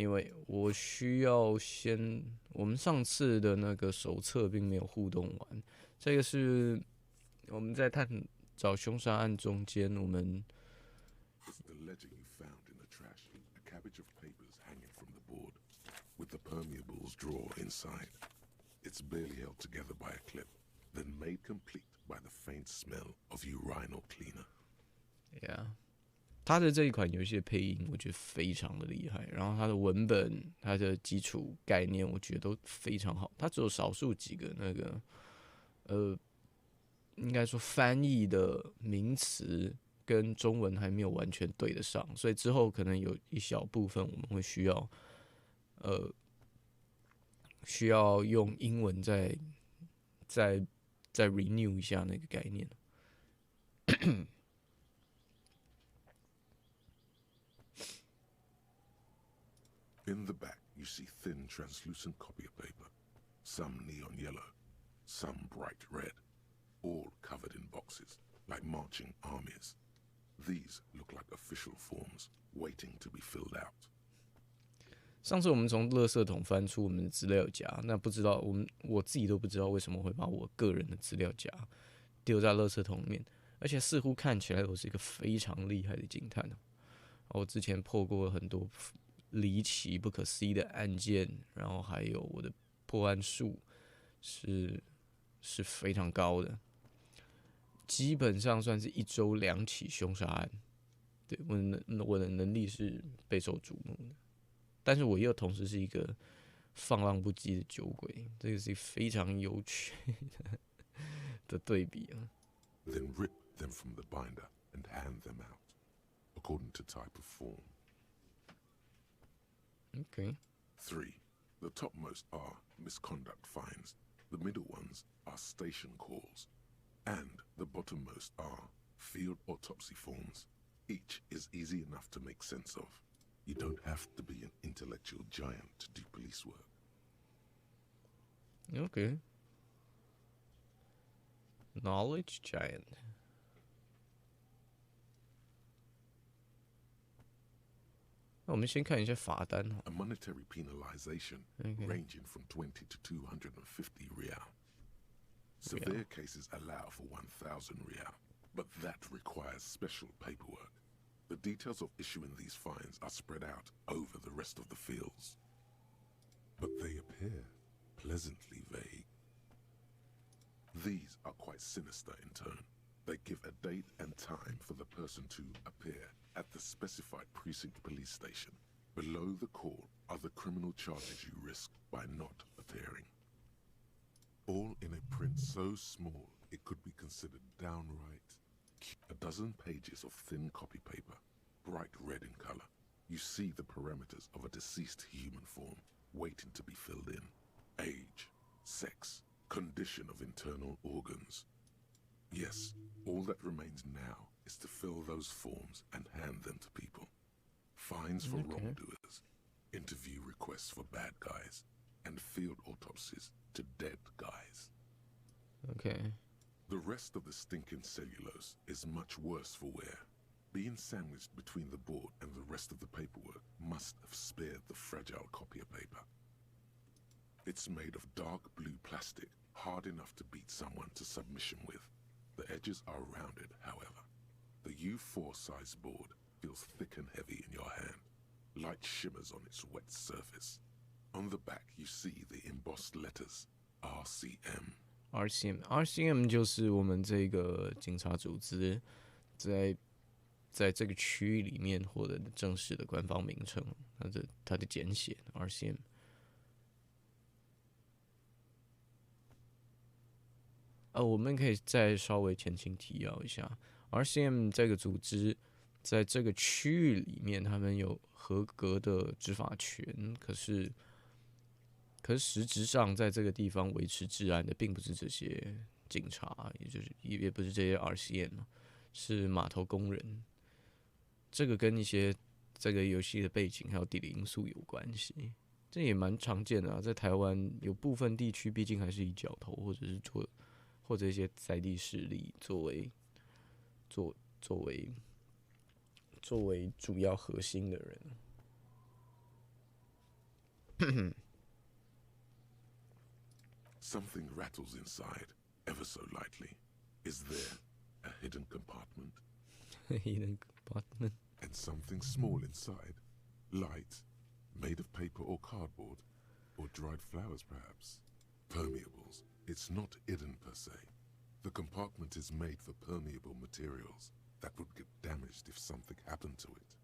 Anyway， 我需要我们上次的那个手册并没有互动完，这个是我们在探找凶杀案中间，我们 The ledger you found in the trash, a cabbage of papers hanging from the board, with the permeables drawer inside. It's barely held together by a clip, then made complete by the faint smell of urinal cleaner. Yeah， 他的这一款游戏的配音，我觉得非常的厉害。然后他的文本、他的基础概念，我觉得都非常好。他只有少数几个那个应该说翻译的名词跟中文还没有完全对得上，所以之后可能有一小部分我们会需要用英文再 renew 一下那个概念。In the back, you see thin, translucent copy of paper, some neon yellow, some bright red, all covered in boxes, like marching armies. These look like official forms, waiting to be filled out. 上次我们从垃圾桶翻出我们的资料夹，那不知道我自己都不知道为什么会把我个人的资料夹丢在垃圾桶里面，而且似乎看起来我是一个非常厉害的警探。我之前破过很多离奇不可思议的案件，然后还有我的破案数是非常高的，基本上算是1周2起凶杀案。对，我的能力是备受瞩目的。但是我又同时是一个放浪不羁的酒鬼，这个是非常有趣的对比啊。Then rip them from the binder and hand them out, according to type of form. Okay. 3. The topmost are misconduct fines, the middle ones are station calls, and the bottommost are field autopsy forms. Each is easy enough to make sense of. You don't have to be an intellectual giant to do police work. Okay. Knowledge giant. 那我们先看一下罚单。A monetary penalization ranging from 20 to 250 real. Severe cases allow for 1,000 real, but that requires special paperwork. The details of issuing these fines are spread out over the rest of the fields. But they appear pleasantly vague. These are quite sinister in turn. They give a date and time for the person to appear at the specified precinct police station. Below the call are the criminal charges you risk by not appearing. All in a print so small it could be considered downright. A dozen pages of thin copy paper, bright red in color. You see the parameters of a deceased human form waiting to be filled in. Age, sex, condition of internal organs. Yes, all that remains now is to fill those forms and hand them to people. Fines for wrongdoers, interview requests for bad guys, and field autopsies to dead guys. Okay. The rest of the stinking cellulose is much worse for wear. Being sandwiched between the board and the rest of the paperwork must have spared the fragile copy of paper. It's made of dark blue plastic, hard enough to beat someone to submission with. The edges are rounded, however. The U4 size board feels thick and heavy in your hand. Light shimmers on its wet surface. On the back you see the embossed letters, RCM 就是我们这个警察组织在这个区域里面获得的正式的官方名称，它的简写 RCM。我们可以再稍微前情提要一下 ，RCM 这个组织在这个区域里面，他们有合格的执法权，可是实质上在这个地方维持治安的，并不是这些警察，也不是这些 RCM， 是码头工人。这个跟一些这个游戏的背景还有地理因素有关系，这也蛮常见的啊。在台湾有部分地区，毕竟还是以角头或者一些在地势力作为主要核心的人。Something rattles inside, ever so lightly. Is there a hidden compartment? Hidden compartment. And something small inside, light, made of paper or cardboard, or dried flowers perhaps. Permeables. It's not hidden per se. The compartment is made for permeable materials that would get damaged if something happened to it.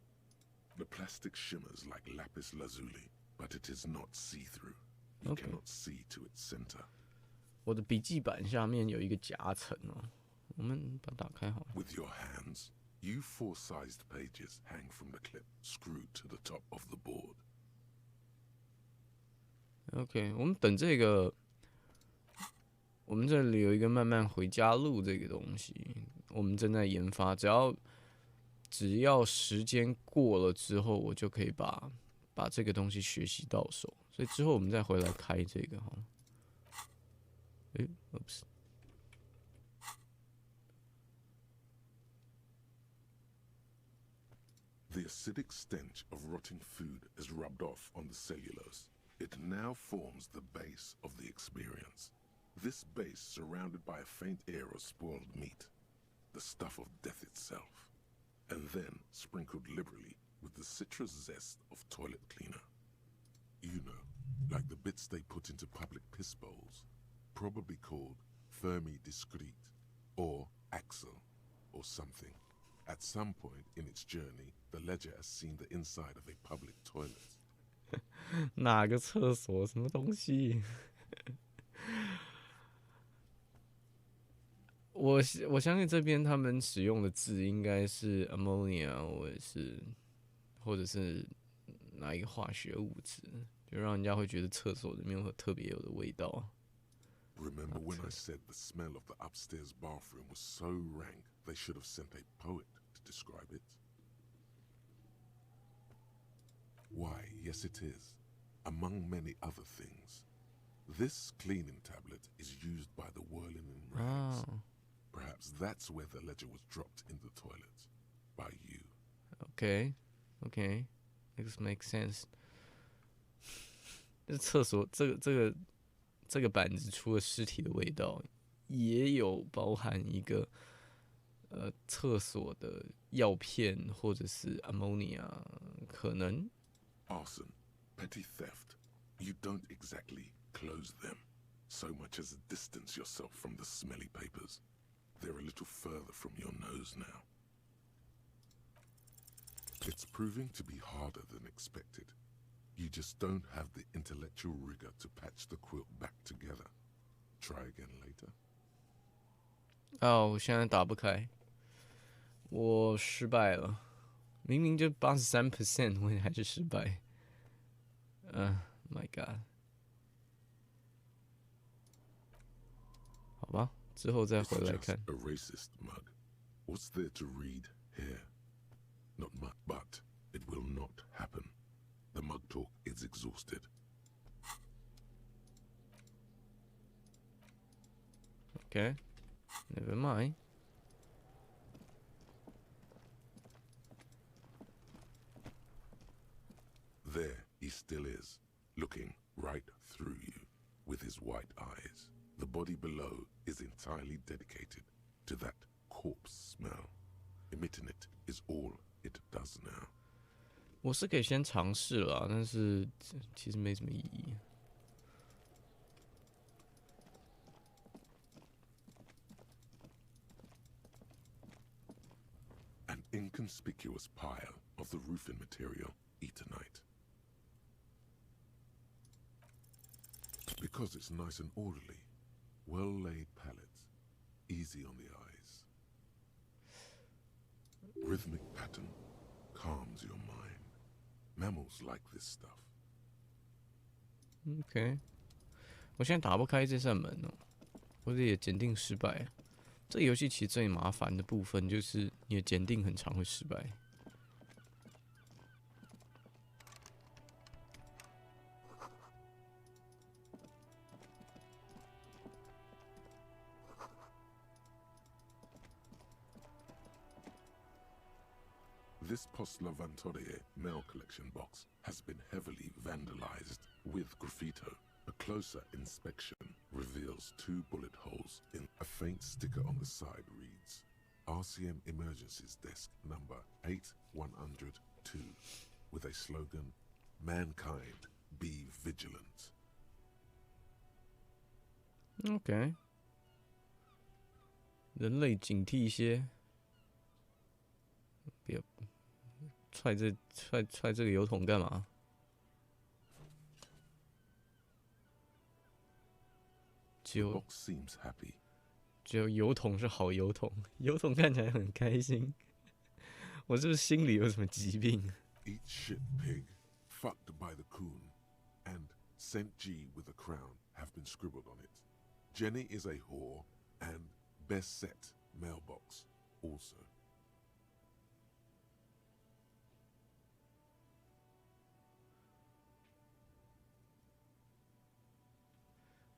The plastic shimmers like lapis lazuli, but it is not see-through. You cannot see to its center. 我的笔记板下面有一个夹层哦，我们把它打开好了。With your hands, you four-sized pages hang from the clip screwed to the top of the board. OK， 我们等这个。我们这里有一个慢慢回家路这个东西，我们正在研发。只要时间过了之后，我就可以把这个东西学习到手。所以之后我们再回来开这个好了。oops。The acidic stench of rotting food is rubbed off on the cellulose. It now forms the base of the experience. This base surrounded by a faint air of spoiled meat, the stuff of death itself, and then sprinkled liberally with the citrus zest of toilet cleaner. You know, like the bits they put into public piss bowls, probably called Fermi Discrete, or Axel, or something. At some point in its journey, the ledger has seen the inside of a public toilet. 哪个厕所？什么东西？我相信这边他们使用的字应该是 ammonia， 或者是哪一个化学物质，就让人家会觉得厕所里面会特别有的味道。Remember when I said the smell of the upstairs bathroom was so rank they should have sent a poet to describe it? Why, yes it is, among many other things. This cleaning tablet is used by the whirling in rags. Perhaps that's where the ledger was dropped in the toilet by you. Okay, this makes sense. 这厕所这个板子除了尸体的味道，也有包含一个厕所的药片或者是 ammonia 可能。Arson, petty theft. You don't exactly close them so much as distance yourself from the smelly papers. They're a little further from your nose now. It's proving to be harder than expected. You just don't have the intellectual rigor to patch the quilt back together. Try again later. 我现在打不开，我失败了。明明就83%，我还是失败。My God。好吧。之后再回来看。A racist mug. What's there to read here? Not much, but it will not happen. The mug talk is exhausted. Okay, never mind. There he still is, looking right through you with his white eyes. The body below is entirely dedicated to that corpse smell. Emitting it is all it does now. 我是可以先尝试啦，但是其实没什么意义。An inconspicuous pile of the roofing material Eternite. Because it's nice and orderly, well-laid palettes, easy on the eyes. Rhythmic pattern calms your mind. Mammals like this stuff. OK， 我现在打不开这扇门哦，我的也检定失败。这个游戏其实最麻烦的部分就是你的检定很常会失败。This Postlavantorie mail collection box has been heavily vandalized with with graffito. A closer inspection reveals 2 bullet holes in a faint sticker on the side reads, RCM Emergencies Desk number 8102, with a slogan, Mankind, be vigilant. OK， 人类警惕一些，别踹这个油桶干嘛？只有 Box seems happy. 只有油桶是好油桶，油桶看起来很开心。我是不是心里有什么疾病 Eat shit, pig, fucked by the coon, and St. G with a crown have been scribbled on it. Jenny is a whore, and best set mailbox also.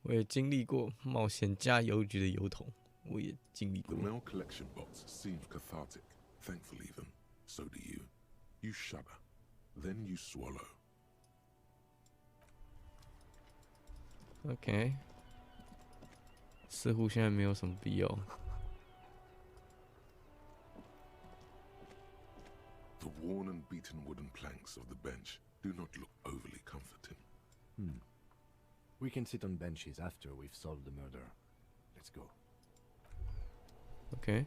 我也经历过冒险加邮局的邮筒，我也经历 The 过。 mail collection box seems cathartic, thankful even. So do you. You shudder. Then you swallow. OK， 似乎现在没有什么必要。The worn and beaten wooden planks of the bench do not look overly comforting. We can sit on benches after we've solved the murder. Let's go. OK，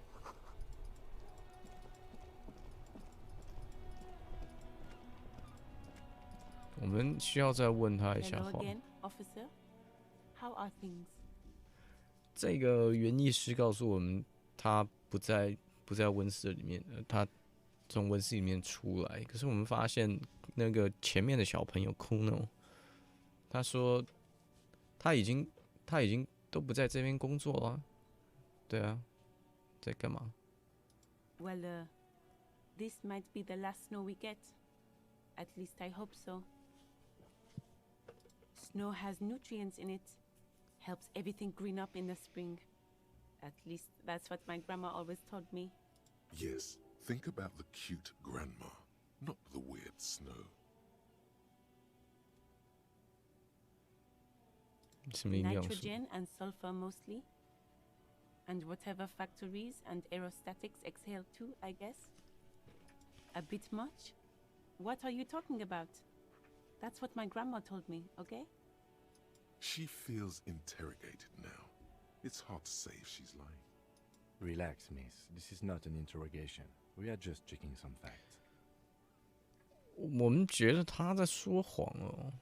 我们需要再问他一下 Hello 话。 again, officer. How are things? 这个园艺师告诉我们，他不在温室里面，他从温室里面出来。可是我们发现那个前面的小朋友 Kuno， 他说他已经都不在这边工作了。对啊，在干嘛？ Well, this might be the last snow we get. At least I hope so. Snow has nutrients in it. Helps everything green up in the spring. At least that's what my grandma always told me. Yes, think about the cute grandma, not the weird snow. 什么营养素？ Nitrogen and sulfur mostly. And whatever factories and aerostatics exhale too, I guess. A bit much? What are you talking about? That's what my grandma told me, okay? She feels interrogated now. It's hard to say if she's lying. Relax, miss. This is not an interrogation. We are just checking some facts. 我们觉得他在说谎哦。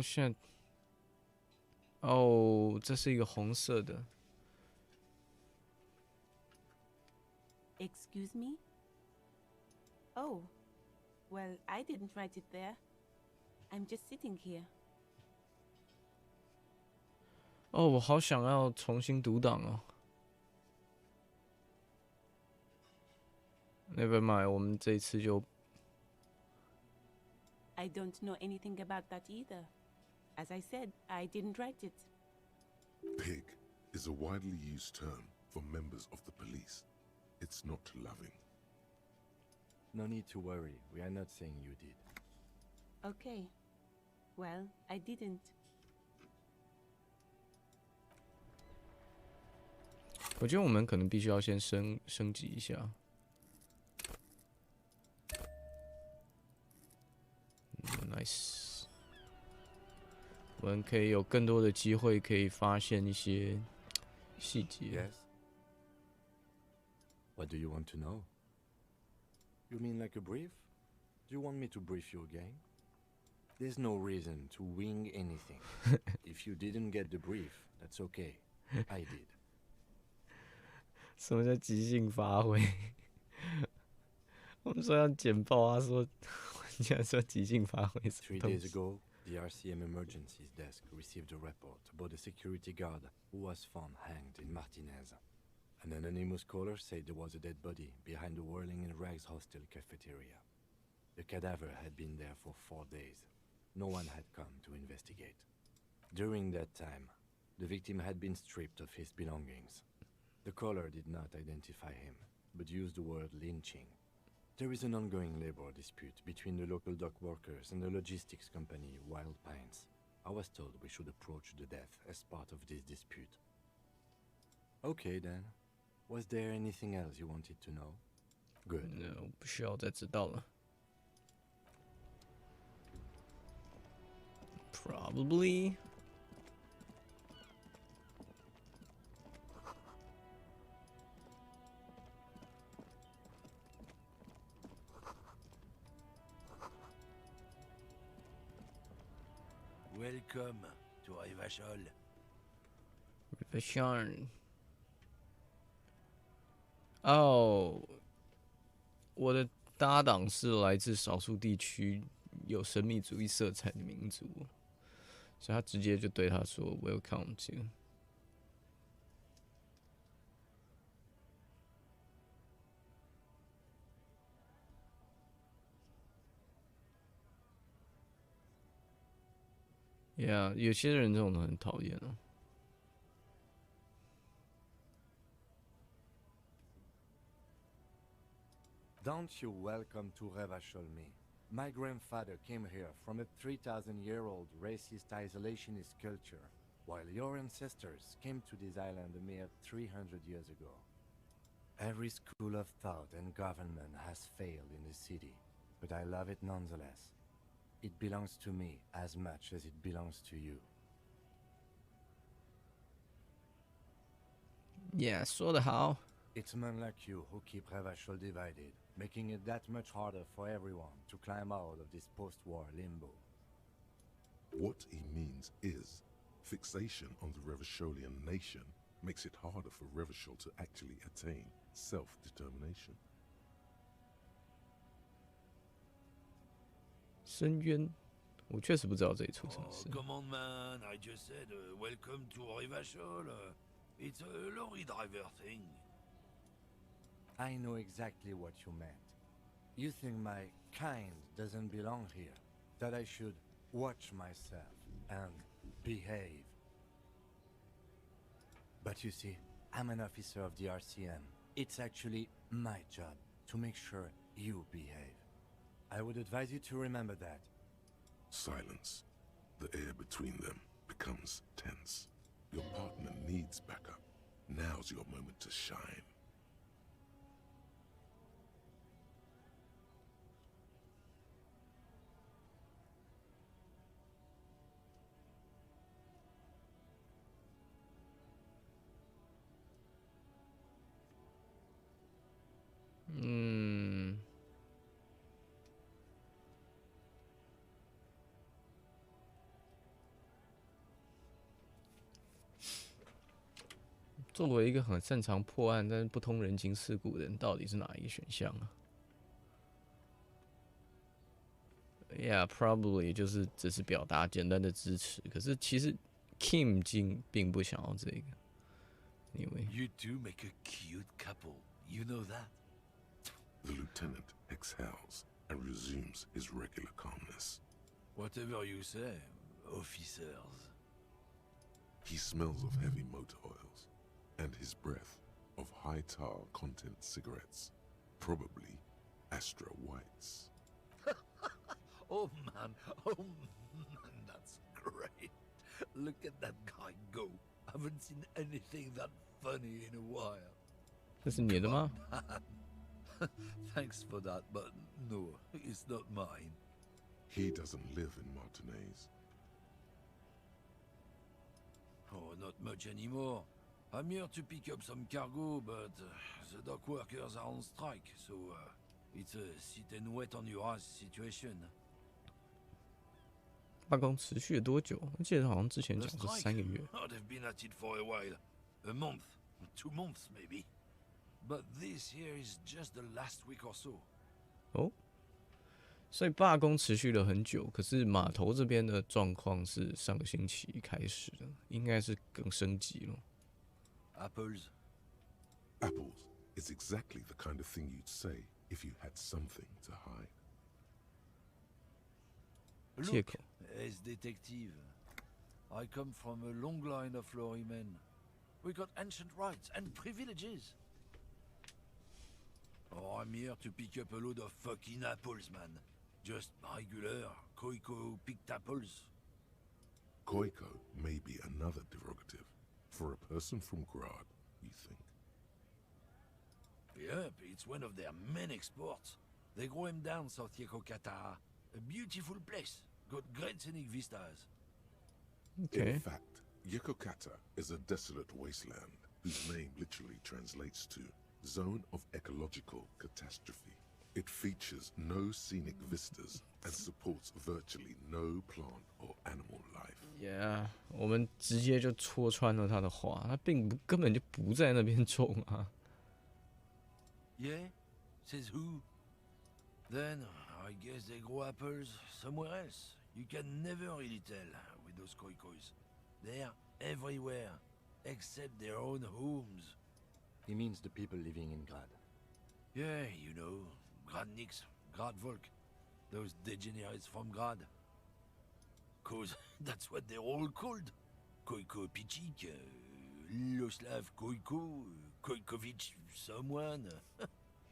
现在，哦，这是一个红色的。 Excuse me? Oh, well, I didn't write it there. I'm just sitting here. 哦，我好想要重新读档哦。Never mind，我们这一次就 I don't know anything about that either. As I said, I didn't write it. Pig is a widely used term for members of the police. It's not loving. No need to worry. We are not saying you did. Okay. Well, I didn't. 我觉得我们可能必须要先升级一下。Nice， 我们可以有更多的机会可以发现一些细节。 Yes? What do you want to know? You mean like a brief? Do you want me to brief you again? There's no reason to wing anything. If you didn't get the brief, that's okay. I did. 什么叫即兴发挥？我们说要简报，他说，你竟然说即兴发挥什 3么东 days 西？ ago, the RCM Emergencies Desk received a report about a security guard who was found hanged in Martinez. An anonymous caller said there was a dead body behind the Whirling in Rags hostel cafeteria. The cadaver had been there for 4 days. No one had come to investigate. During that time, the victim had been stripped of his belongings. The caller did not identify him, but used the word lynching. There is an ongoing labor dispute between the local dock workers and the logistics company Wild Pines. I was told we should approach the death as part of this dispute. Okay then. Was there anything else you wanted to know? Good. No, 不需要再知道了。Probably. Welcome to Rivachol. Rivachol. 哦，我的搭档是来自少数地区有神秘主义色彩的民族，所以他直接就对他说 "Welcome to"。Yeah， 有些人这种人很讨厌哦。Don't you welcome to Revachol me. My grandfather came here from a 3,000-year-old racist isolationist culture, while your ancestors came to this island a mere 300 years ago. Every school of thought and government has failed in the city, but I love it nonetheless. It belongs to me as much as it belongs to you. Yeah， 说得好。It's men like you who keep Revachol divided, making it that much harder for everyone to climb out of this post-war limbo. What he means is, fixation on the Revacholian nation makes it harder for Revachol to actually attain self-determination. 深渊，我确实不知道这一出什么事。Come on, man! I just said welcome to Rivachol. It's a lorry driver thing. I know exactly what you meant. You think my kind doesn't belong here, that I should watch myself and behave. But you see, I'm an officer of the RCM. It's actually my job to make sure you behave. I would advise you to remember that. Silence. The air between them becomes tense. Your partner needs backup. Now's your moment to shine. Mm. 作为一个很擅长破案但是不通人情世故的人，到底是哪一个选项啊 ？Yeah, probably 就是只是表达简单的支持。可是其实 Kim 并不想要这个。Anyway, You two make a cute couple. You know that? The lieutenant exhales and resumes his regular calmness. Whatever you say, officers. He smells of heavy motor oils and his breath of high tar content cigarettes, probably Astra Whites. Oh man, that's great. Look at that guy go. Haven't seen anything that funny in a while. 这是你的吗？ Thanks for that, but no, it's not mine. He doesn't live in Martinez. Oh, not much anymore. I'm here to pick up some cargo, but the dock workers are on strike, so it's a sit and wait on your ass situation. 罢工持续了多久？我记得好像之前 The 讲是 strike? 3个月。 Oh, they've been at it for a while. A month, 2 months maybe. But this here is just the last week or so. 哦，所以罢工持续了很久，可是码头这边的状况是上个星期开始的，应该是更升级了。Apples. Apples is exactly the kind of thing you'd say if you had something to hide. 借 Look, 口。 as detective. I come from a long line of lorry men. We got ancient rights and privileges. Oh, I'm here to pick up a load of fucking apples, man. Just regular Koiko picked apples. Koiko may be another derogative. For a person from Grad, you think? Yep, it's one of their main exports. They grow him down South Yekokata. A beautiful place. Got great scenic vistas. In fact, Yekokata is a desolate wasteland whose name literally translates to Zone of Ecological Catastrophe. It features no scenic vistas and supports virtually no plant or animal life. Yeah， 我们直接就戳穿了他的话，他根本就不在那边种啊。Yeah? Says who? Then, I guess they grow apples somewhere else. You can never really tell with those koikos. They're everywhere, except their own homes. He means the people living in Grad. Yeah, you know, Gradniks, Gradvolk, those degenerates from Grad. 'Cause that's what they're all called. Koiko Pichik, Loslav Koiko, Koikovic someone.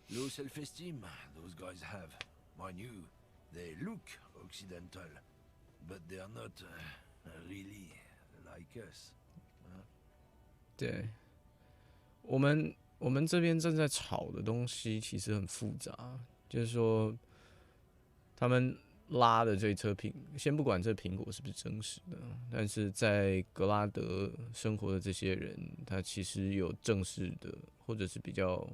Low self-esteem, those guys have. Mind you, they look Occidental, but they're not really like us. 对，我们这边正在吵的东西其实很复杂，就是说他们拉的这车先不管这苹果是不是真实的，但是在格拉德生活的这些人，他其实有正式的或者是比较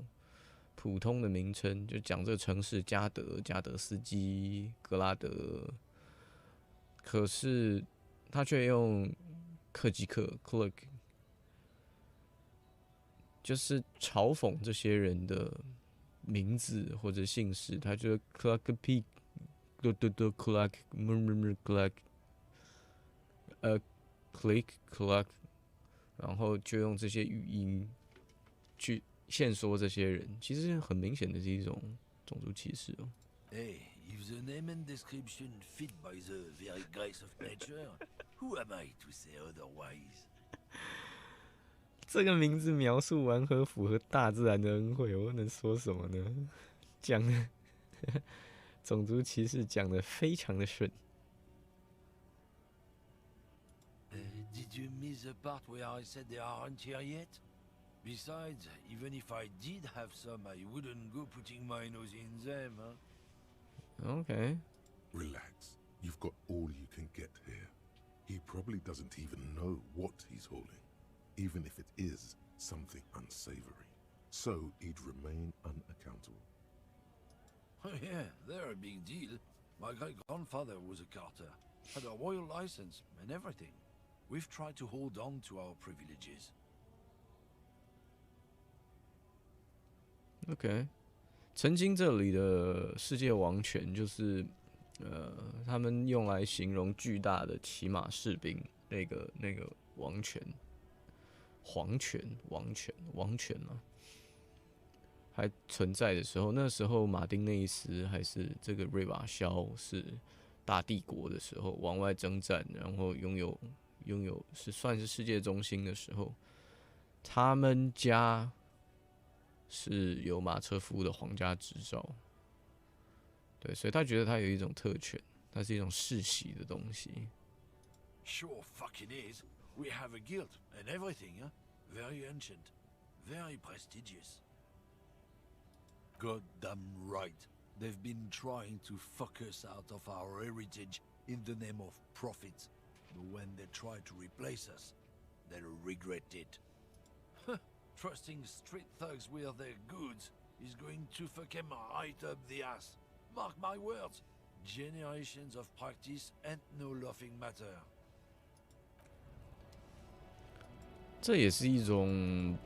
普通的名称，就讲这个城市加德斯基、格拉德，可是他却用克基克 （Clerk） 就是嘲讽这些人的名字或者姓氏，他就 Clark P。Clark Clark， 然后就用这些语音去限缩这些人，其实很明显的是一种种族歧视哦。Hey, if the name and description fit by the very grace of nature, who am I to say otherwise? 这个名字描述完和符合大自然的恩惠，我能说什么呢？讲的种族歧视讲得非常的顺。Did you miss the part where I said they aren't here yet? Besides, even if I did have some, I wouldn't go putting my nose in them, huh? Okay. Relax. You've got all you can get here. He probably doesn't even know what he's hauling, even if it is something unsavory. So he'd remain unaccountable. Oh yeah, they're a big deal. My great-grandfather was a carter, had a royal license and everything. We've tried to hold on to our privileges. OK， 曾经这里的世界王权就是他们用来形容巨大的骑马士兵那个王权、王权啊。还存在的时候，那时候马丁内斯还是这个瑞瓦肖是大帝国的时候，往外征战，然后拥有算是世界中心的时候，他们家是有马车夫的皇家执照，对，所以他觉得他有一种特权，它是一种世袭的东西。Sure fucking is. We have a guild and everything, huh? Very ancient, very prestigious. Goddamn right. They've been trying to fuck us out of our heritage in the name of profit. But when they try to replace us, they'll regret it. Trusting street thugs with their goods is going to fuck them right up the ass. Mark my words. Generations of practice ain't no laughing matter. 这也是一种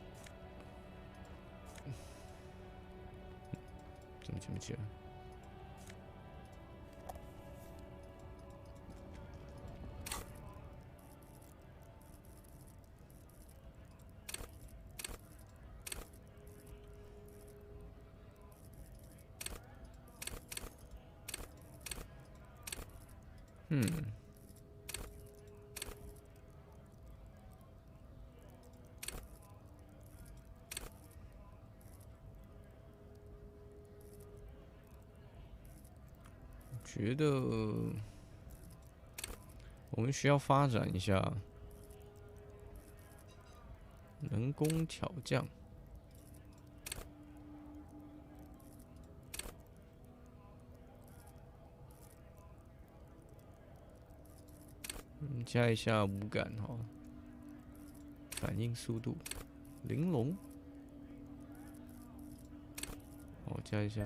怎么讲？觉得我们需要发展一下人工巧匠。加一下五感哈，反应速度，玲珑。好，加一下。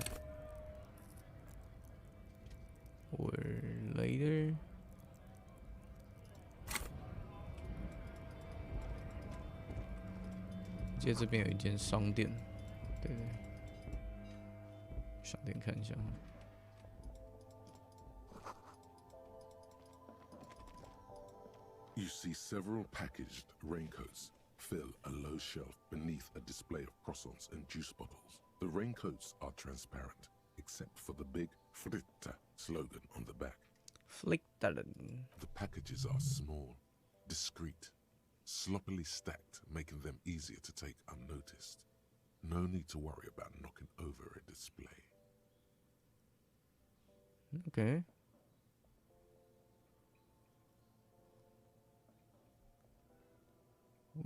or later。记得这边有一间商店，对对，商店看一下。You see several packaged raincoats fill a low shelf beneath a display of croissants and juice bottles. The raincoats are transparent, except for the big Fritta slogan on the back. Fritta. The packages are small, discreet, sloppily stacked, making them easier to take unnoticed. No need to worry about knocking over a display. Okay.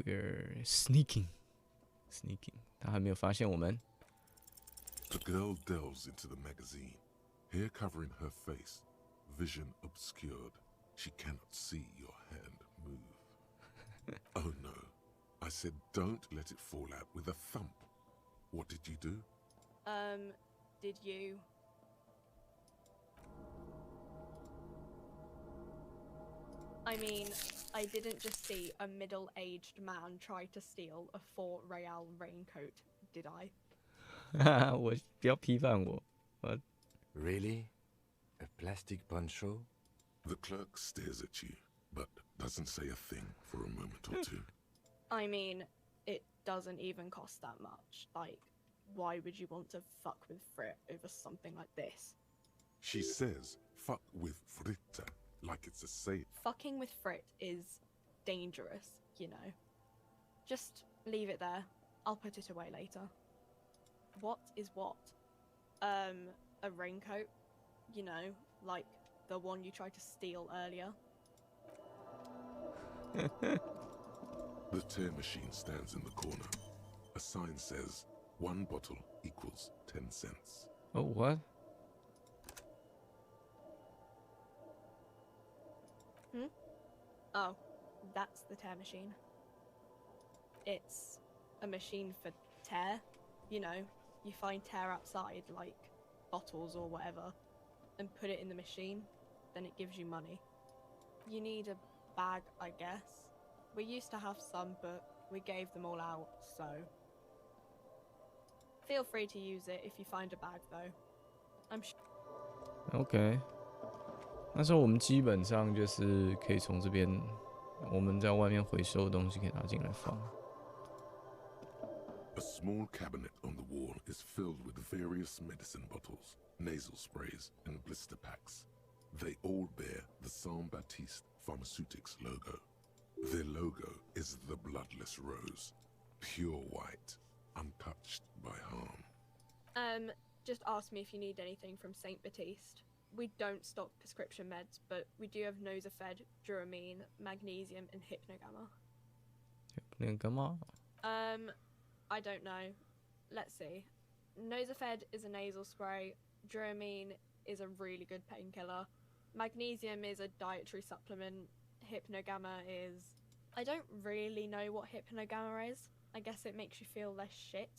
We're sneaking. 他还没有发现我们。The girl delves into the magazine, hair covering her face, vision obscured. She cannot see your hand move. Oh no. I said don't let it fall out with a thump. What did you do? Did you? I mean, I didn't just see a middle-aged man try to steal a 4 real raincoat, did I? 我不要批判我。Really? A plastic poncho? The clerk stares at you, but doesn't say a thing for a moment or two. I mean, it doesn't even cost that much. Like, why would you want to fuck with Frit over something like this? She says, fuck with Fritta, like it's a saying. Fucking with Frit is dangerous, you know. Just leave it there. I'll put it away later. What is what? A raincoat? You know, like the one you tried to steal earlier? The tear machine stands in the corner. A sign says, 1 bottle equals 10 cents. Oh, what? Oh, that's the tear machine. It's a machine for tear. You know, you find tear outside, like bottles or whatever, and put it in the machine, then it gives you money. You need a bag, I guess. We used to have some, but we gave them all out, so... Feel free to use it if you find a bag, though. I'm sure... OK， 那时候我们基本上就是可以从这边，我们在外面回收的东西可以拿进来放。A small cabinet on the wall is filled with various medicine bottles, nasal sprays, and blister packs. They all bear the Saint Baptiste Pharmaceutics logo. Their logo is the bloodless rose, pure white, untouched by harm. Just ask me if you need anything from Saint Baptiste. We don't stock prescription meds, but we do have Nosafed, Duramine, Magnesium, and Hypnogamma. Hypnogamma? I don't know. Let's see. Nosafed is a nasal spray. Duramine is a really good painkiller. Magnesium is a dietary supplement. Hypnogamma is... I don't really know what Hypnogamma is. I guess it makes you feel less shit.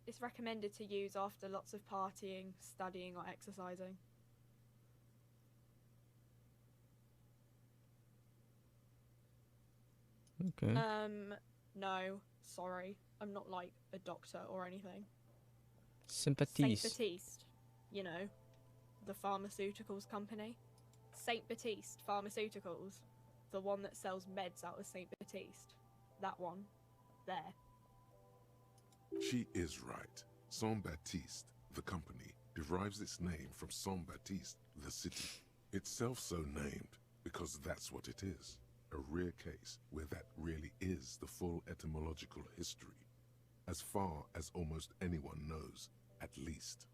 It's recommended to use after lots of partying, studying, or exercising. Okay. No, sorry. I'm not like a doctor or anything. Saint Baptiste. Saint Baptiste. You know, the pharmaceuticals company. Saint Baptiste Pharmaceuticals. The one that sells meds out of Saint Baptiste. That one. There. She is right. Saint Baptiste, the company, derives its name from Saint Baptiste, the city. Itself so named because that's what it is. A rare case where that really is the full etymological history. As far as almost anyone knows, at least.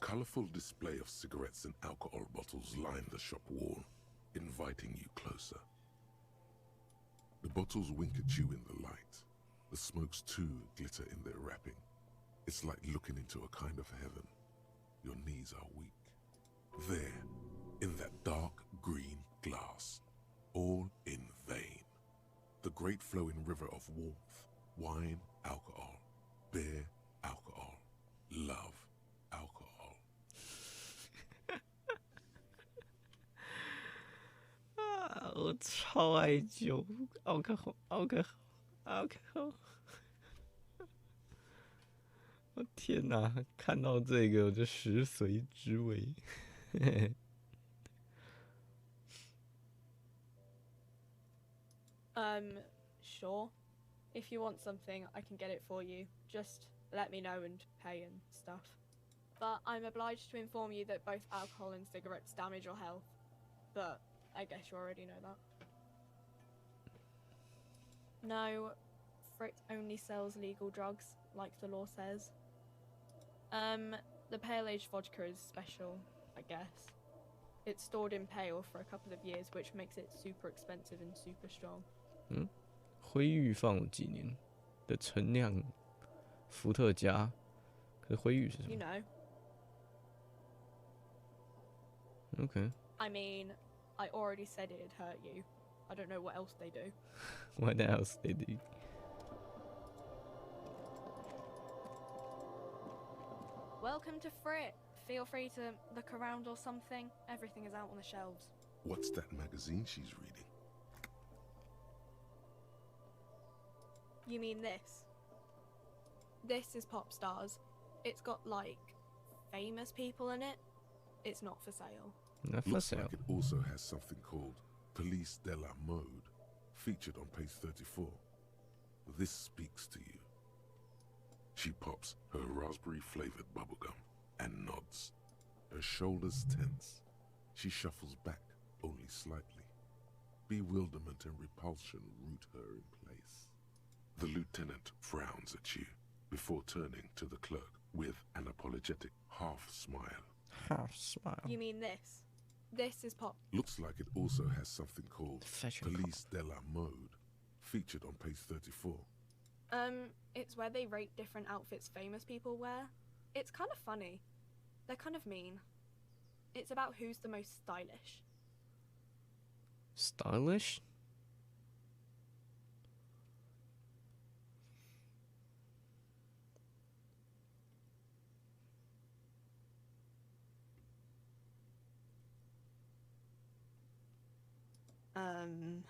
colorful display of cigarettes and alcohol bottles line the shop wall, inviting you closer. The bottles wink at you in the light. The smokes too glitter in their wrapping. It's like looking into a kind of heaven. Your knees are weak. There, in that dark green glass, all in vain. The great flowing river of warmth, wine, alcohol, beer, alcohol, love, alcohol. 啊，我超爱酒，alcohol。我天哪，看到这个我就食髓知味。Sure. If you want something, I can get it for you. Just let me know and pay and stuff. But I'm obliged to inform you that both alcohol and cigarettes damage your health. But I guess you already know that. No, Frick only sells legal drugs, like the law says. The pale age vodka is special, I guess. It's stored in pale for a couple of years, which makes it super expensive and super strong. 灰玉放了几年的陈酿伏特加，可是灰玉是什么 You know.？Okay. I mean, I already said it'd hurt you. I don't know what else they do. What else they do? Welcome to Frick. Feel free to look around or something. Everything is out on the shelves. What's that magazine she's reading? You mean this? This is Pop Stars. It's got, like, famous people in it. It's not for sale. Not for Looks sale. like it also has something called Police de la Mode, featured on page 34. This speaks to you. She pops her raspberry-flavored bubblegum and nods. Her shoulders tense. She shuffles back only slightly. Bewilderment and repulsion root her in place. The lieutenant frowns at you before turning to the clerk with an apologetic half smile. Half smile. You mean this? This is Pop. Looks like it also has something called Fashion Police de la Mode, featured on page 34. It's where they rate different outfits famous people wear. It's kind of funny. They're kind of mean. It's about who's the most stylish. Stylish? Um.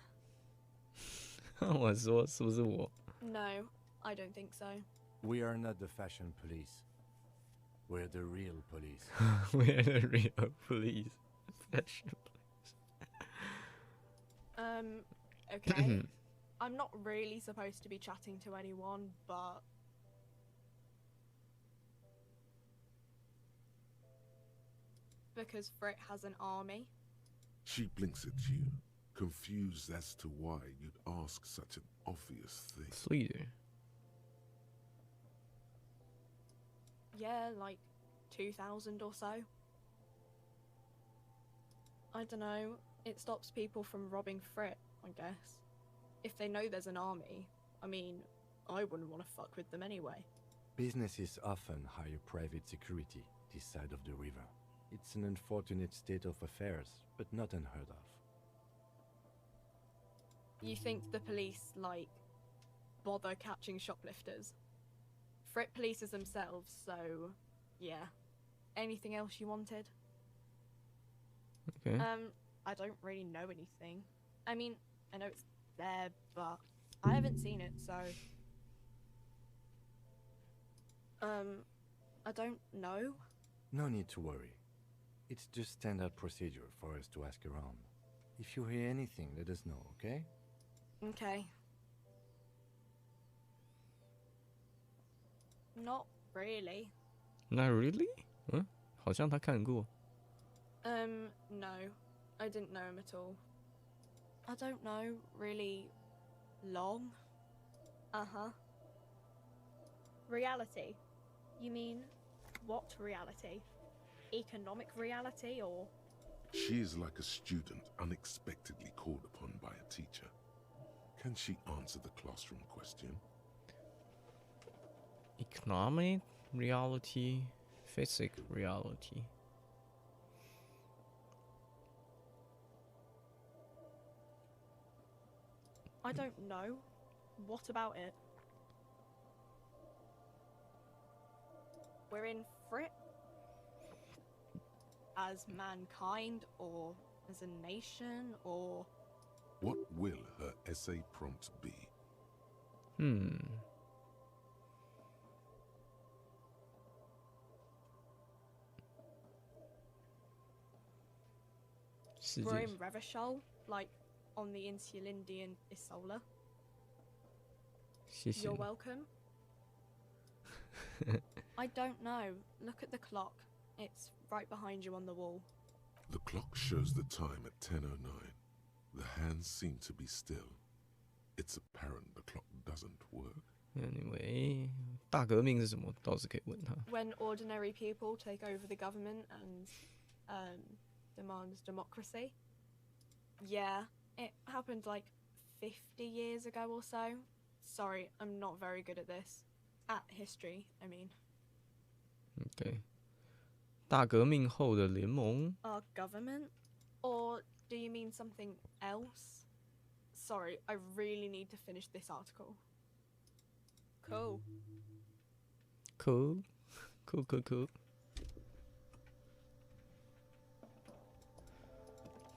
我说是不是我？ No, I don't think so. We are not the fashion police. We're the real police. We're the real police. Fashion Okay. I'm not really supposed to be chatting to anyone, but... Because Frick has an army. She blinks at you, confused as to why you'd ask such an obvious thing. Sweeter. Yeah, like 2,000 or so. I don't know. It stops people from robbing Frick, I guess. If they know there's an army, I mean, I wouldn't want to fuck with them anyway. Businesses often hire private security this side of the river. It's an unfortunate state of affairs, but not unheard of. You think the police, like, bother catching shoplifters? Frick polices themselves, so, yeah. Anything else you wanted? Okay. I don't really know anything. I mean, I know it's there, but I haven't seen it, so... I don't know. No need to worry. It's just standard procedure for us to ask around. If you hear anything, let us know, okay? Okay. Not really. Not really? 好像他看过。 No. I didn't know him at all. I don't know, really long. Uh-huh. Reality? You mean, what reality? economic reality, or? She is like a student unexpectedly called upon by a teacher. Can she answer the classroom question? Economic reality, physics reality. I don't know. What about it? We're in for it? As mankind, or as a nation, or... What will her essay prompt be? We're in Revachol, like on the Insulindian Isola. You're welcome. I don't know. Look at the clock. It's right behind you on the wall. The clock shows the time at 10:09. The hands seem to be still. It's apparent the clock doesn't work. Anyway, 大革命是什么？倒是可以问他。When ordinary people take over the government and demand democracy. Yeah, it happened like 50 years ago or so. Sorry, I'm not very good at this. At history, I mean. Okay. 大革命后的联盟 Our government? Or do you mean something else? Sorry, I really need to finish this article. Cool. Cool. Cool, cool, cool.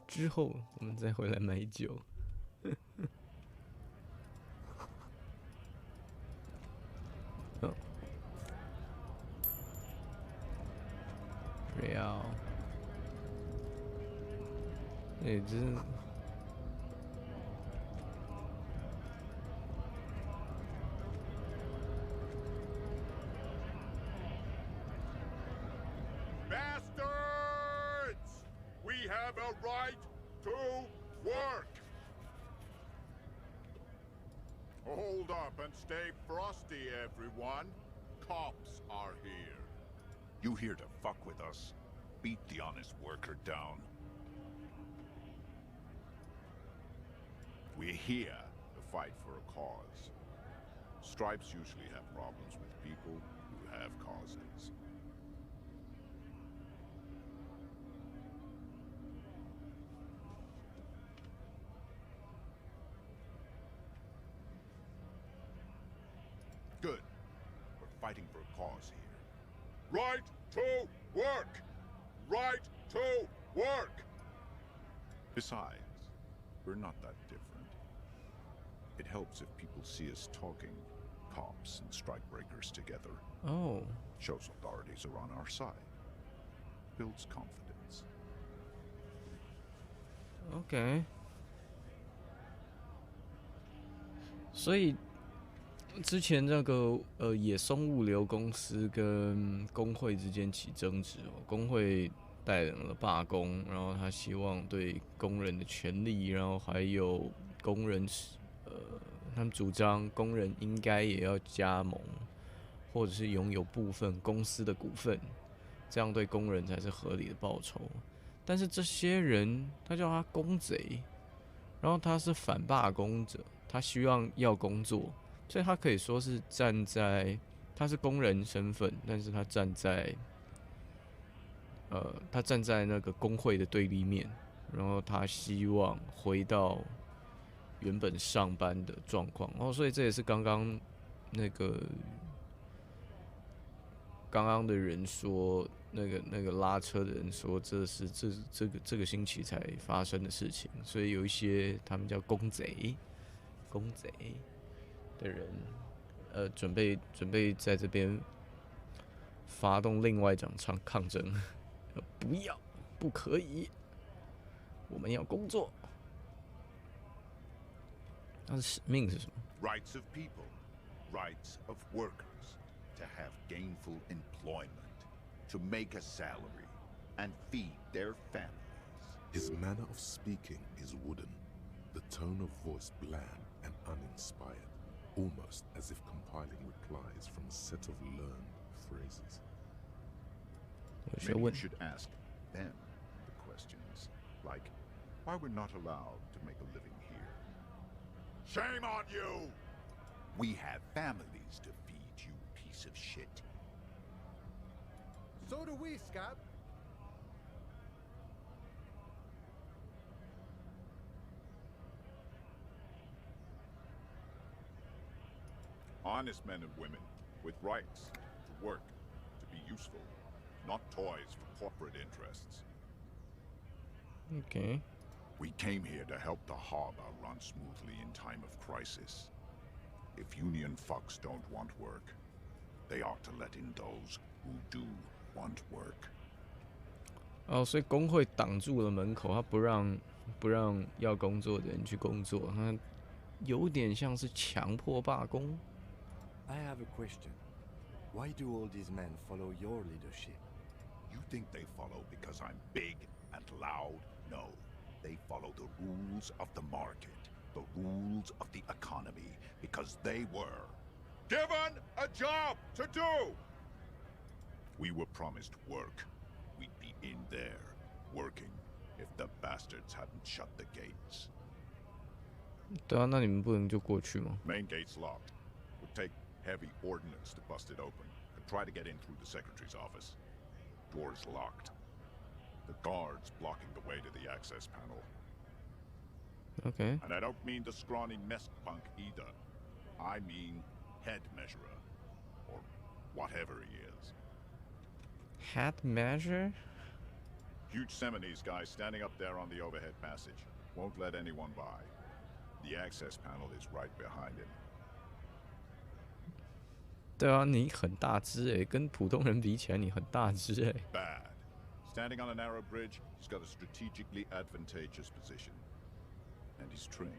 之后我们再回来买酒。哦，Real，哎，这是。We have a right to work! Hold up and stay frosty, everyone. Cops are here. You here to fuck with us? Beat the honest worker down. We're here to fight for a cause. Stripes usually have problems with people who have causes. Good. We're fighting for a cause here. Right to work! Right to work! Besides, we're not that different. It helps if people see us talking, cops and strikebreakers together. Oh. Shows authorities are on our side. Builds confidence. OK。所以之前那个野松物流公司跟工会之间起争执哦，工会带领了罢工，然后他希望对工人的权利，然后还有工人他们主张工人应该也要加盟，或者是拥有部分公司的股份，这样对工人才是合理的报酬。但是这些人他叫他工贼，然后他是反罢工者，他希望要工作，所以他可以说是站在他是工人身份，但是他站在那个工会的对立面，然后他希望回到原本上班的状况，然后所以这也是刚刚的人说，那个拉车的人说，这是这个星期才发生的事情，所以有一些他们叫工贼的人，准备在这边发动另外一场抗争，不可以，我们要工作。他的使命是什么 Rights of people, rights of workers, to have gainful employment, to make a salary, and feed their families. His manner of speaking is wooden, the tone of voice bland and uninspired, almost as if compiling replies from a set of learned phrases. 有学 Maybe you 问。 should ask them the questions, like why we're not allowed to make a living here. Shame on you! We have families to feed, you piece of shit. So do we, Scab. Honest men and women with rights to work, to be useful, not toys for corporate interests. OK， We came here to help the harbor run smoothly in time of crisis. If union fucks don't want work, they ought to let in those who do want work. 哦，所以工会挡住了门口，他不让要工作的人去工作，他有点像是强迫罢工。 I have a question. Why do all these men follow your leadership? You think they follow because I'm big and loud? No. They follow the rules of the market, the rules of the economy, because they were given a job to do! We were promised work. We'd be in there, working, if the bastards hadn't shut the gates. 对啊，那你们不能就过去吗？ Main gate's locked. Would take heavy ordnance to bust it open. Could try to get in through the secretary's office. Door's locked. The guards blocking the way to the access panel. OK， And I don't mean the scrawny mess punk either. I mean head measurer. Or whatever he is. Head measure？ Huge Seminese guy standing up there on the overhead passage. Won't let anyone by. The access panel is right behind him. 对啊，你很大只诶，跟普通人比起来，你很大只诶。 Bad. Standing on a narrow bridge, he's got a strategically advantageous position. And he's trained.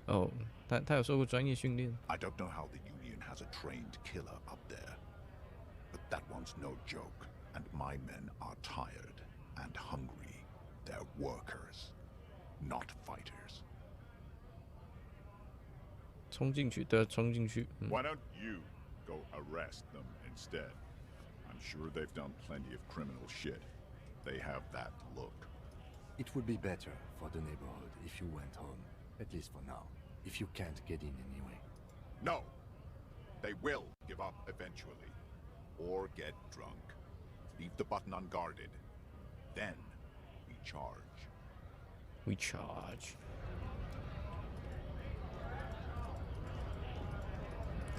哦，他有受过专业训练。 I don't know how the Union has a trained killer up there. But that one's no joke. And my men are tired and hungry. They're workers, not fighters. 冲进去，对啊，冲进去。嗯 Why don't you go arrest them instead? I'm sure they've done plenty of criminal shit. They have that look. It would be better for the neighborhood if you went home, at least for now, if you can't get in anyway. No! They will give up eventually. Or get drunk. Leave the button unguarded. Then we charge. We charge.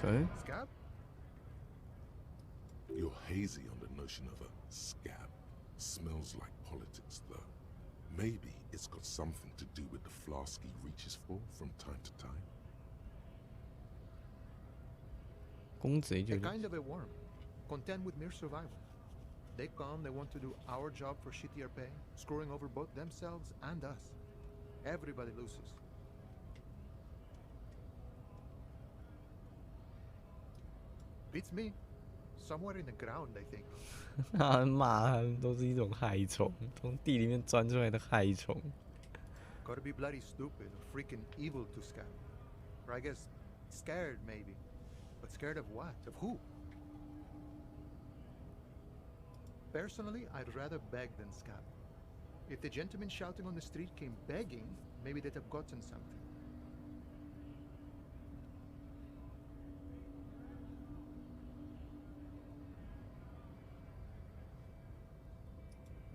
OK， Scab? You're hazy on the notion of a scab. Smells like politics, though. Maybe it's got something to do with the flask he reaches for from time to time. 公贼就 A 是 kind of a worm, content with mere survival. They come, they want to do our job for shittier pay, screwing over both themselves and us. Everybody loses. Beats me. Somewhere in the ground, I think. 他骂他们都是一种害虫，从地里面钻出来的害虫。 Gotta be bloody stupid or freaking evil to scab. Or I guess scared, maybe. But scared of what? Of who? Personally, I'd rather beg than scab. If the gentleman shouting on the street came begging, maybe they'd have gotten something.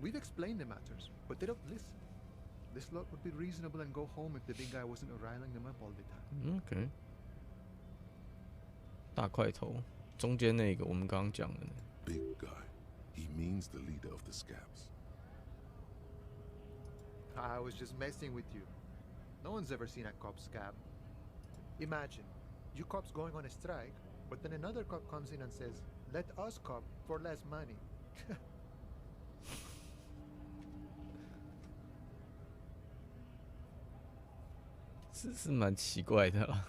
We've explained the matters, but they don't listen. This lot would be reasonable and go home if the big guy wasn't riling them up all the time. OK， 大块头，中间那个我们刚刚讲的那个。 Big guy. He means the leader of the scabs. I was just messing with you. No one's ever seen a cop scab. Imagine, you cops going on a strike, but then another cop comes in and says, let us cop for less money. 是蛮奇怪的啦。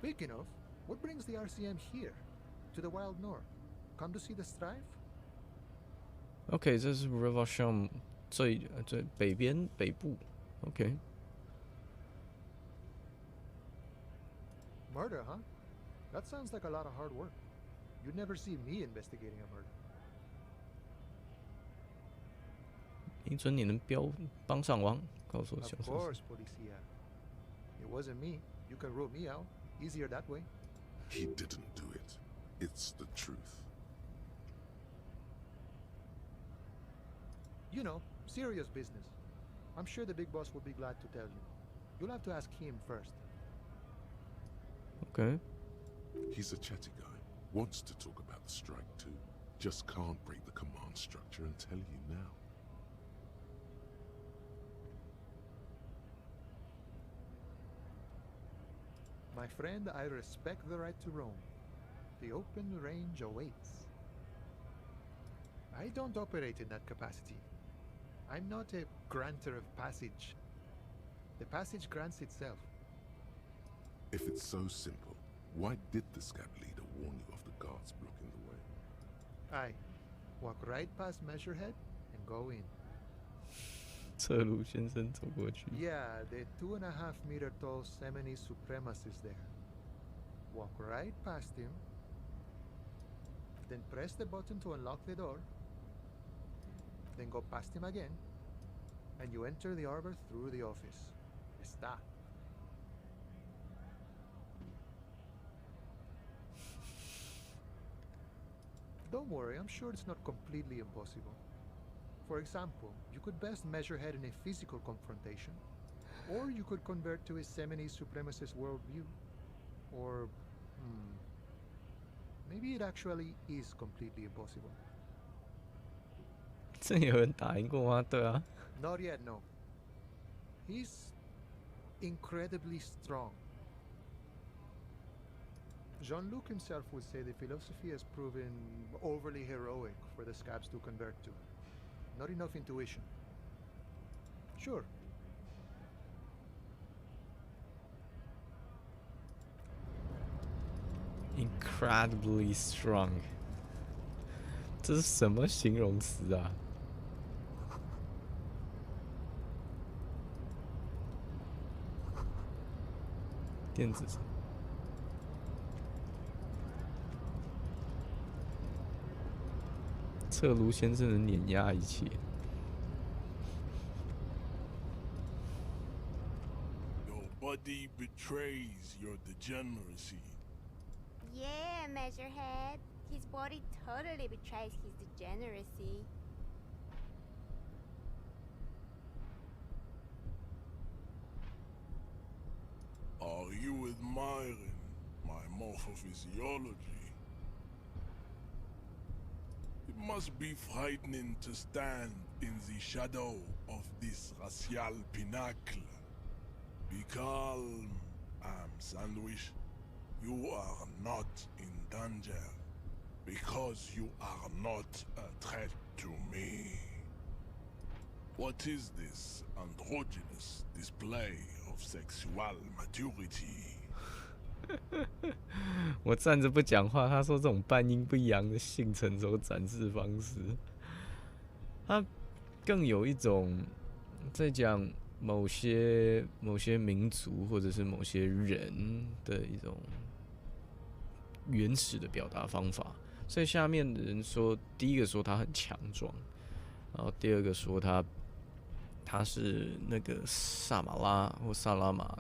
Speaking of, what brings the RCM here? To the wild north? Come to see the strife? OK， 这是 Elysium 最北边北部。OK， Murder, huh? That sounds like a lot of hard work. You'd never see me investigating a murder. 没准你能帮上忙，告诉我 Of 小声。course, Policia. It wasn't me. You can rule me out. Easier that way. He didn't do it. It's the truth. You know, serious business. I'm sure the big boss will be glad to tell you. You'll have to ask him first. OK， He's a chatty guy. Wants to talk about the strike too. Just can't break the command structure and tell you now. My friend, I respect the right to roam. The open range awaits. I don't operate in that capacity. I'm not a granter of passage. The passage grants itself. If it's so simple, why did the scab leader warn you of the guards blocking the way? I walk right past Measurehead and go in. 侧路先生走过去。 Yeah, the 2.5-meter tall Semini supremacist is there. Walk right past him, then press the button to unlock the door, then go past him again, and you enter the arbor through the office. Está. Don't worry, I'm sure it's not completely impossible. For example, you could best Measurehead in a physical confrontation, or you could convert to a Semini supremacist worldview. Or, maybe it actually is completely impossible. 真有人打赢过吗？对啊， Not yet, no. He's incredibly strong. Jean-Luc himself would say the philosophy has proven overly heroic for the scabs to convert to. Not enough intuition. Sure. incredibly strong， 这是什么形容词啊？电子侧卢先生能碾压一切。 Your body betrays your degeneracy. Yeah, Measurehead. His body totally betrays his degeneracy. Are you admiring my morphophysiology? It must be frightening to stand in the shadow of this racial pinnacle. Be calm, Sandwich. You are not in danger, because you are not a threat to me. What is this androgynous display of sexual maturity? 我站着不讲话，他说这种半阴不阳的性成熟展示方式，他更有一种在讲某些民族或者是某些人的一种原始的表达方法。所以下面的人说，第一个说他很强壮，然后第二个说他是那个萨马拉或萨拉玛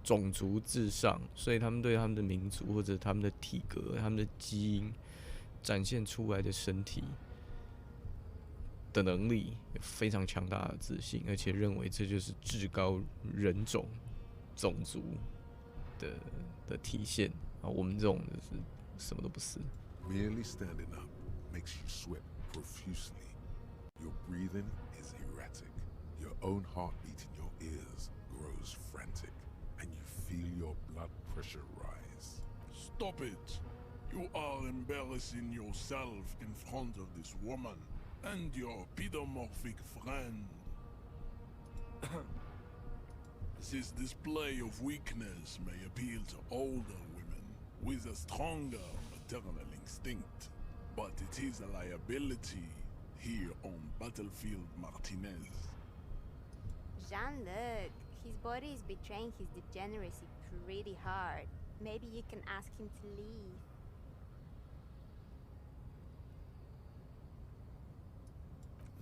种族至上，所以他们对他们的民族或者他们的体格、他们的基因展现出来的身体的能力有非常强大的自信，而且认为这就是至高人种、种族的体现啊。我们这种就是什么都不是。 Merely standing up makes you sweat profusely. Your breathing is erratic. Your own heartbeat in your ears grows frantic, and you feel your blood pressure rise. Stop it! You are embarrassing yourself in front of this woman and your pedomorphic friend. This display of weakness may appeal to older women with a stronger maternal instinct, but it is a liability here on Battlefield Martinez. Jean-Luc, his body is betraying his degeneracy pretty hard. Maybe you can ask him to leave.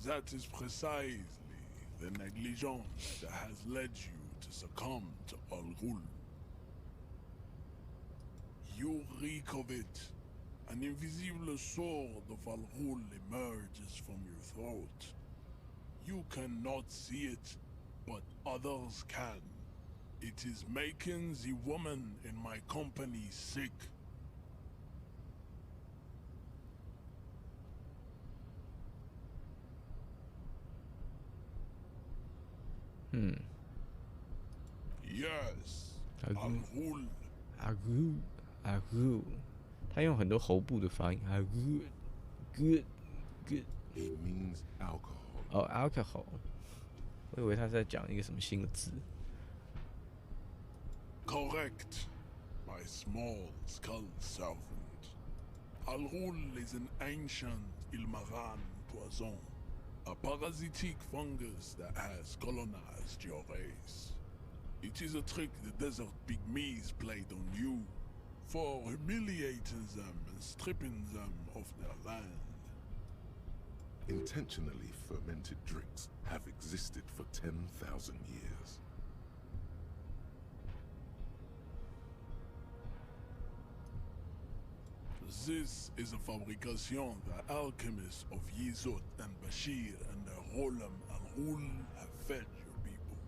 That is precisely the negligence that has led you to succumb to Al-Ghul. You reek of it. An invisible sword of Al-Ghul emerges from your throat. You cannot see it, but others can. It is making the woman in my company sick. Yes, Al-Ghul. 他用很多喉部的发音。good。 It means alcohol. 哦 ，alcohol。我以为他在讲一个什么新的字。Correct, my small skull servant. Al-Ghul is an ancient Ilmaran poison, a parasitic fungus that has colonized your race. It is a trick the desert pygmies played on you, for humiliating them and stripping them of their land. Intentionally fermented drinks have existed for 10,000 years. This is a fabrication the alchemists of Yizot and Bashir and the Rolam Al-Ghul have fed your people.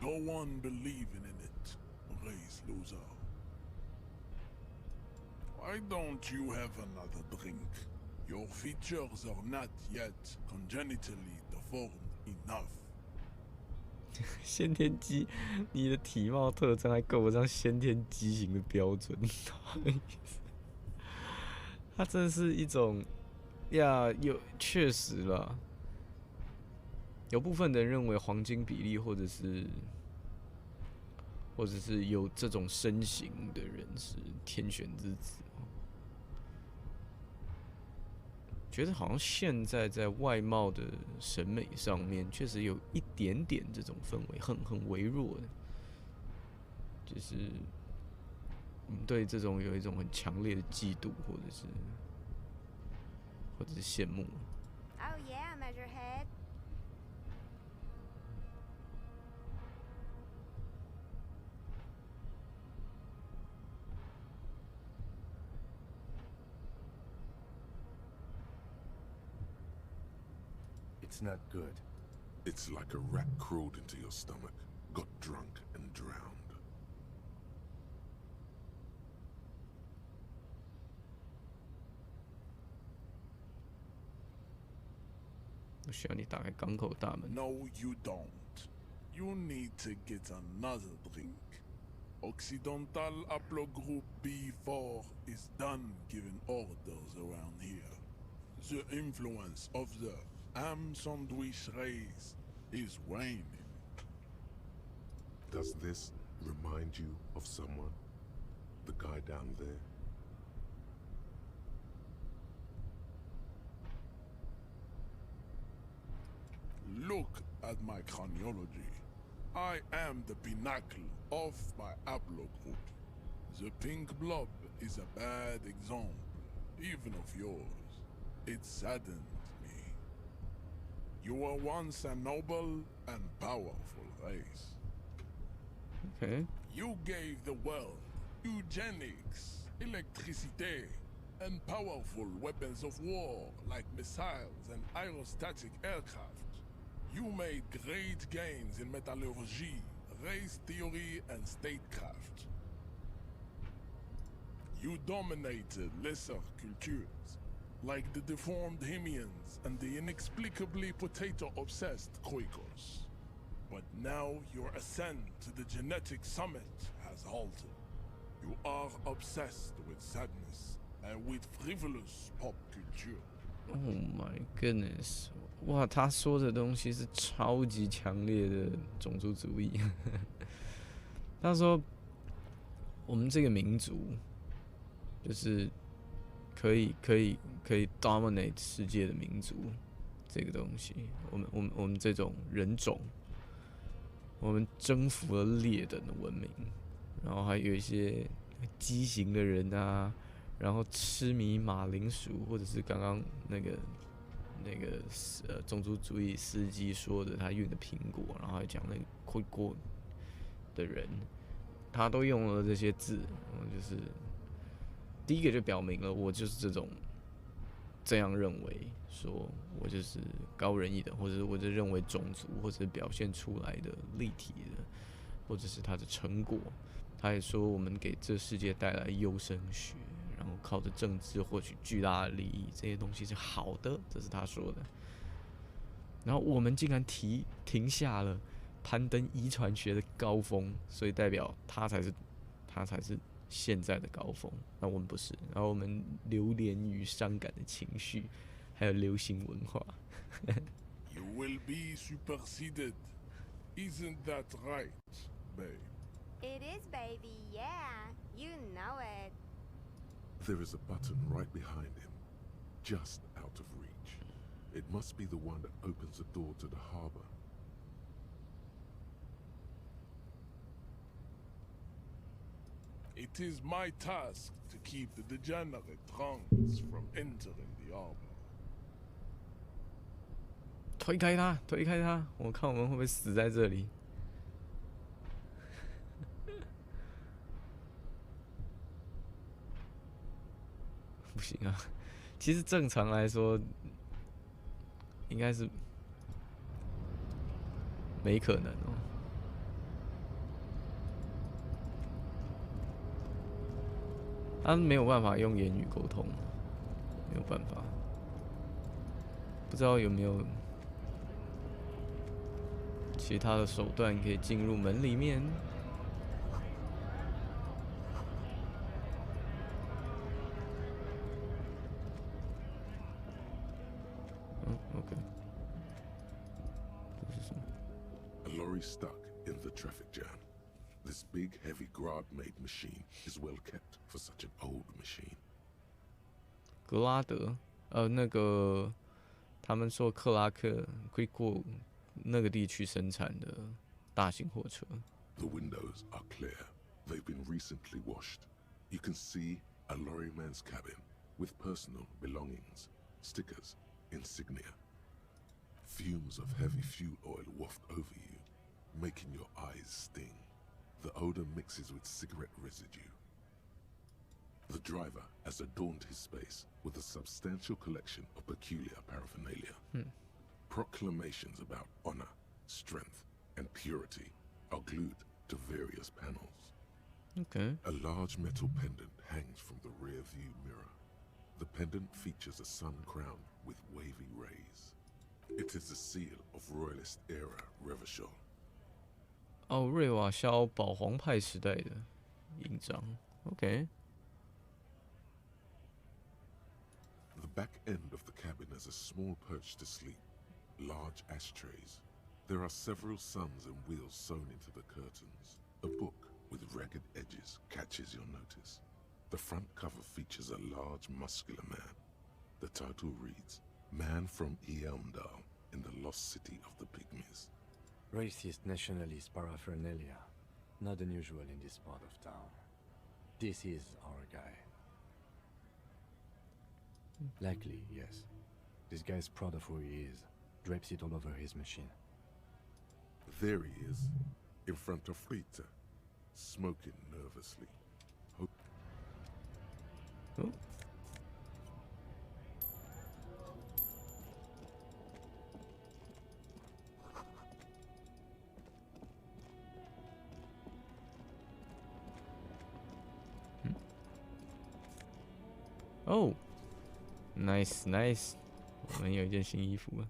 Go on believing in it, race loser. Why don't you have another drink? Your features are not yet congenitally deformed enough. 先天畸，你的体貌特征还够不上先天畸形的标准，它真的是一种呀，确实啦，有部分人认为黄金比例或者是有这种身形的人是天选之子。觉得好像现在在外貌的审美上面，确实有一点点这种氛围，很微弱的，就是对这种有一种很强烈的嫉妒，或者是羡慕。Oh yeah, Measurehead. It's not good. It's like a rat crawled into your stomach, got drunk and drowned. 我需要你打开港口大门。No, you don't. You need to get another drink. Occidental Haplogroup B4 is done giving orders around here. The influence of the ham sandwich race is waning. Does this remind you of someone? The guy down there? Look at my chronology. I am the pinnacle of my haplogroup. The pink blob is a bad example, even of yours. It saddens me. You were once a noble and powerful race. Okay. You gave the world eugenics, electricity, and powerful weapons of war like missiles and aerostatic aircraft. You made great gains in metallurgy, race theory, and statecraft. You dominated lesser cultures, like the deformed Hemians and the inexplicably potato-obsessed Quakers. But now your ascent to the genetic summit has halted. You are obsessed with sadness and with frivolous pop culture. Oh my goodness！ 哇，他说的东西是超级强烈的种族主义。他说，我们这个民族就是可以 dominate 世界的民族，这个东西，我们这种人种，我们征服了劣等的文明，然后还有一些畸形的人啊，然后痴迷马铃薯，或者是刚刚那那个种族主义司机说的，他运的苹果，然后还讲那个会过的人，他都用了这些字，就是第一个就表明了我就是这样认为，说我就是高人一等，或者我就认为种族或者表现出来的立体的，或者是他的成果。他也说我们给这世界带来优生学，然后靠着政治获取巨大的利益，这些东西是好的，这是他说的。然后我们竟然停下了攀登遗传学的高峰，所以代表他才是现在的高峰，那我们不是。然后我们流连于伤感的情绪，还有流行文化。You will be superseded. Isn't that right, babe? It is, baby, yeah. You know it. There is a button right behind him, just out of reach. It must be the one that opens the door to the harbor. It is my task to keep the degenerate tongues from entering the harbor. 推开他！我看我们会不会死在这里？不行啊！其实正常来说，应该是没可能哦。他没有办法用言语沟通，没有办法。不知道有没有其他的手段可以进入门里面？OK。这是什么 A lorry stuck in the traffic jam. This big, heavy grab-made machine is well kept for such an old machine. 格拉德，那个他们说克拉克会过那个地区生产的大型货车。The windows are clear. They've been recently washed. You can see a lorryman's cabin with personal belongings, stickers, insignia. Fumes of heavy fuel oil waft over you, making your eyes sting. The odor mixes with cigarette residue. The driver has adorned his space with a substantial collection of peculiar paraphernalia. Proclamations about honor, strength, and purity are glued to various panels. OK， A large metal pendant hangs from the rear view mirror. The pendant features a sun crown with wavy rays. It is the seal of Royalist era Revachol. 哦，瑞瓦肖保皇派时代的印章。OK， The back end of the cabin has a small perch to sleep, large ashtrays. There are several suns and wheels sewn into the curtains. A book with ragged edges catches your notice. The front cover features a large, muscular man. The title reads, Man from Eamdal in the lost city of the Pygmies. Racist nationalist paraphernalia. Not unusual in this part of town. This is our guy. Likely, yes. This guy's proud of who he is. Drapes it all over his machine. There he is, in front of Rita, smoking nervously. Oh. Oh, nice, nice. 我们有一件新衣服了。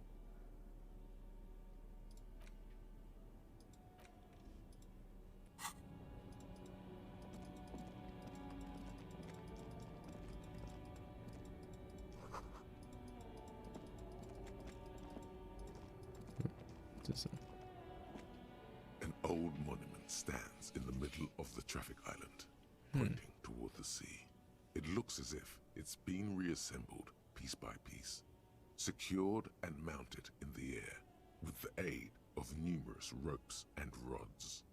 这是什么？ An old monument stands in the middle of the traffic island, pointing toward the sea. It looks as if it's been reassembled piece by piece, secured and mounted in the air with the aid of numerous ropes and rods.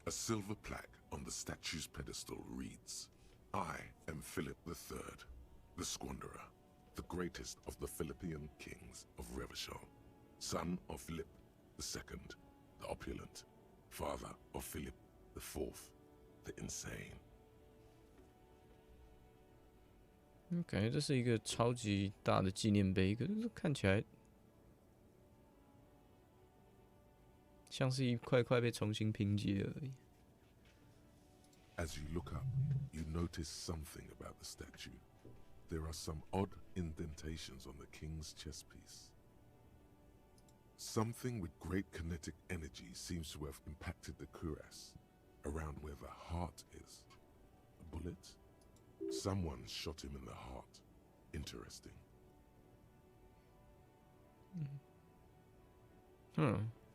A silver plaque on the statue's pedestal reads, I am Philip III, the Squanderer. the greatest of the Philippian kings of Revachol, son of Philip II, the opulent, father of Philip IV, the insane. 感觉这是一个超级大的纪念碑，可是看起来像是一块块被重新拼接而已。As you look up, you notice something about the statue. There are some odd indentations on the king's chest piece. Something with great kinetic energy seems to have impacted the cuirass, around where the heart is. A bullet? Someone shot him in the heart. Interesting.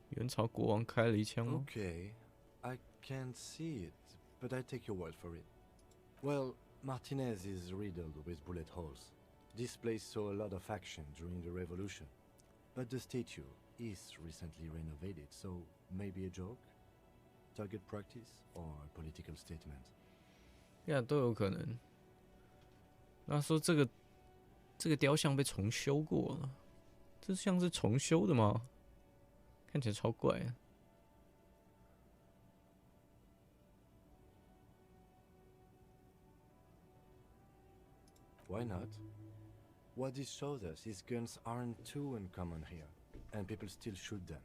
元朝国王开了一枪吗？ Okay, I can't see it, but I take your word for it. Well, Martinez is riddled with bullet holes. This place saw a lot of action during the revolution. But the statue is recently renovated, so maybe a joke? Target practice or a political statement? 都有可能。那说这个雕像被重修过了，这像是重修的吗？看起来超怪啊。Why not? What this shows us is guns aren't too uncommon here, and people still shoot them,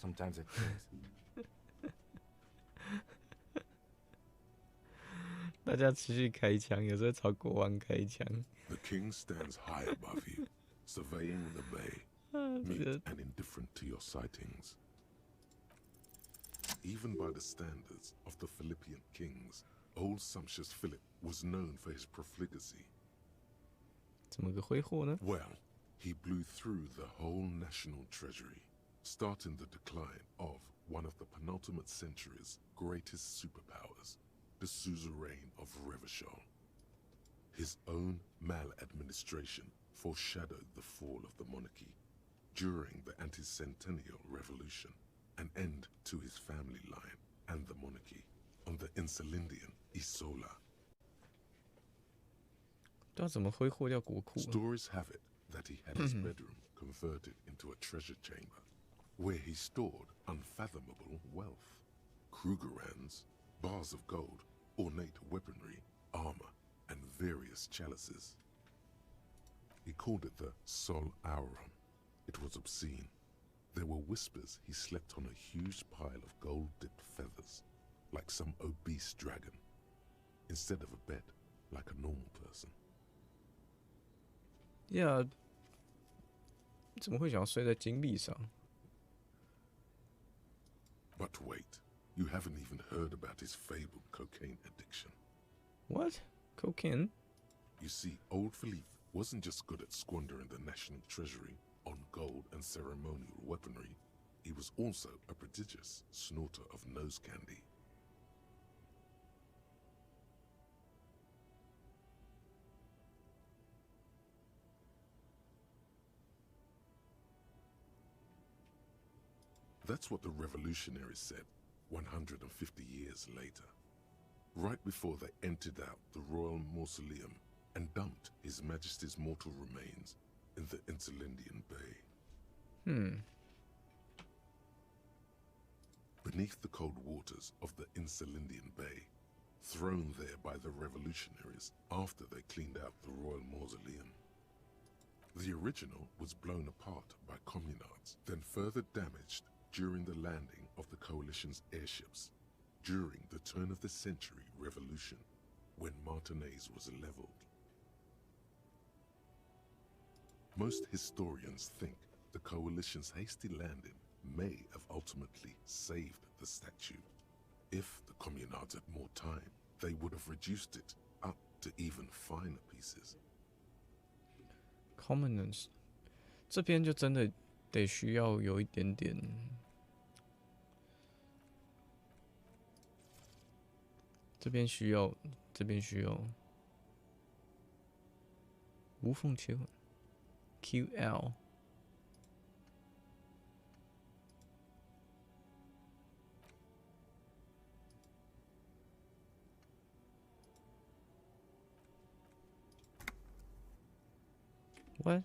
sometimes at kings. 大家持续开枪，有时候朝国王开枪。The king stands high above you, surveying the bay, mute and indifferent to your sightings. Even by the standards of the Philippian kings, old sumptuous Philip was known for his profligacy. 怎么个挥霍呢？ Well, he blew through the whole national treasury, starting the decline of one of the penultimate century's greatest superpowers, the suzerain of Revachol. His own maladministration foreshadowed the fall of the monarchy. During the anti-centennial revolution, an end to his family line and the monarchy on the Insulindian Isola. 不知道怎么挥霍掉国库啊。 Stories have it that he had his bedroom converted into a treasure chamber, where he stored unfathomable wealth. Krugerrands, bars of gold, ornate weaponry, armor, and various chalices. He called it the Sol Auron. It was obscene. There were whispers he slept on a huge pile of gold-dipped feathers, like some obese dragon, instead of a bed, like a normal person. Yeah， 怎么会想要睡在金币上？ But wait, you haven't even heard about his fabled cocaine addiction. What? Cocaine? You see, old Philippe wasn't just good at squandering the national treasury on gold and ceremonial weaponry, he was also a prodigious snorter of nose candy. That's what the revolutionaries said 150 years later, right before they emptied out the royal mausoleum and dumped His Majesty's mortal remains in the Insulindian Bay. Beneath the cold waters of the Insulindian Bay, thrown there by the revolutionaries after they cleaned out the royal mausoleum. The original was blown apart by communards, then further damaged during the landing of the coalition's airships during the turn of the century revolution, when Martinez was leveled. Most historians think the coalition's hasty landing may have ultimately saved the statue. If the communards had more time, they would have reduced it up to even finer pieces. Commoners， 这边就真的得需要有一点点，这边需要无缝切换 ，QL。What?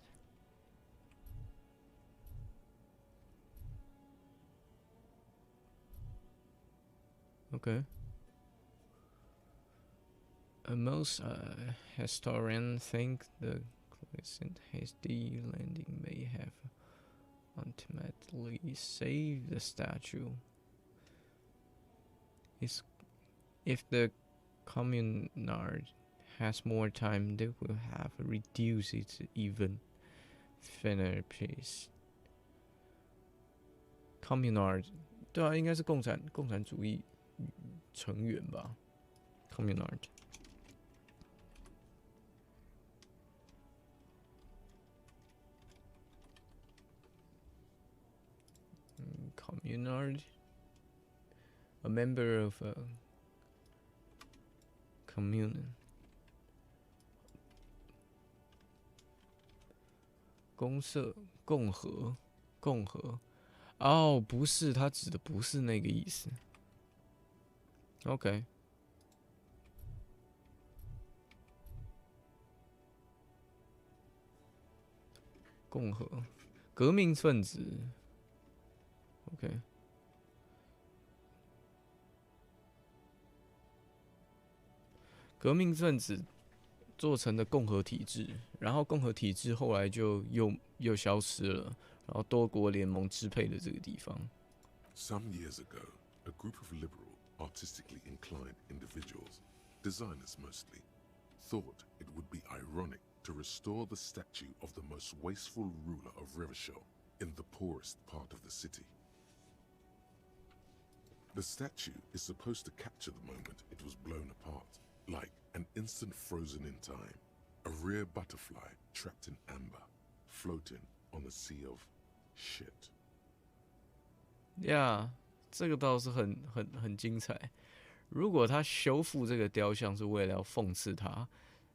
Okay. Most historians think the crescent hasty landing may have ultimately saved the statue. If the communard has more time, they will have reduced its even thinner piece. Communard 对啊，应该是共产主义成员吧 ？Communard。Communard, a member of a commune. 公社、共和。哦，不是，他指的不是那个意思。OK。共和，革命分子。OK。革命分子做成的共和体制，然后共和体制后来就又消失了。然后多国联盟支配的这个地方。Some years ago, a group of liberal, artistically inclined individuals, designers mostly, thought it would be ironic to restore the statue of the most wasteful ruler of Revachol in the poorest part of the city. The statue is supposed to capture the moment it was blown apart, like an instant frozen in time, a rare butterfly trapped in amber, floating on a sea of shit. Yeah, 这个倒是很精彩。如果他修复这个雕像是为了要讽刺他，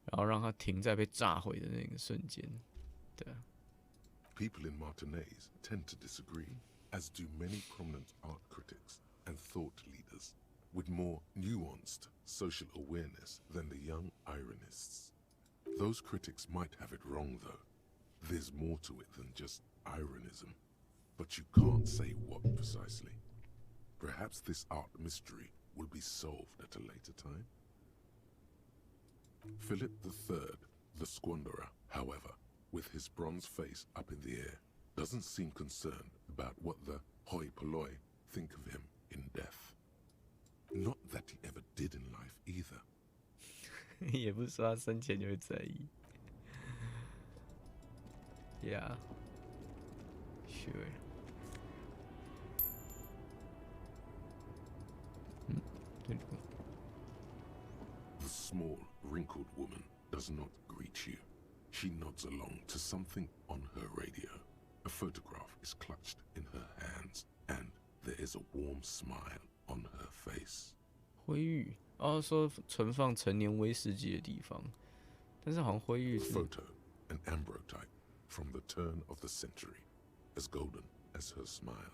然后让他停在被炸毁的那个瞬间，对。People in Martinez tend to disagree, as do many prominent art critics and thought leaders, with more nuanced social awareness than the young ironists. Those critics might have it wrong, though. There's more to it than just ironism, but you can't say what precisely. Perhaps this art mystery will be solved at a later time. Philip III, the squanderer, however, with his bronze face up in the air, doesn't seem concerned about what the hoi polloi think of him in death. Not that he ever did in life either. 也不是说他生前就会在意。Yeah, sure. The small, wrinkled woman does not greet you. She nods along to something on her radio. A photograph is clutched in her hands, and there is a warm smile on her face. 灰玉，哦，说存放陈年威士忌的地方，但是好像灰玉是。Photo, an ambrotype from the turn of the century, as golden as her smile.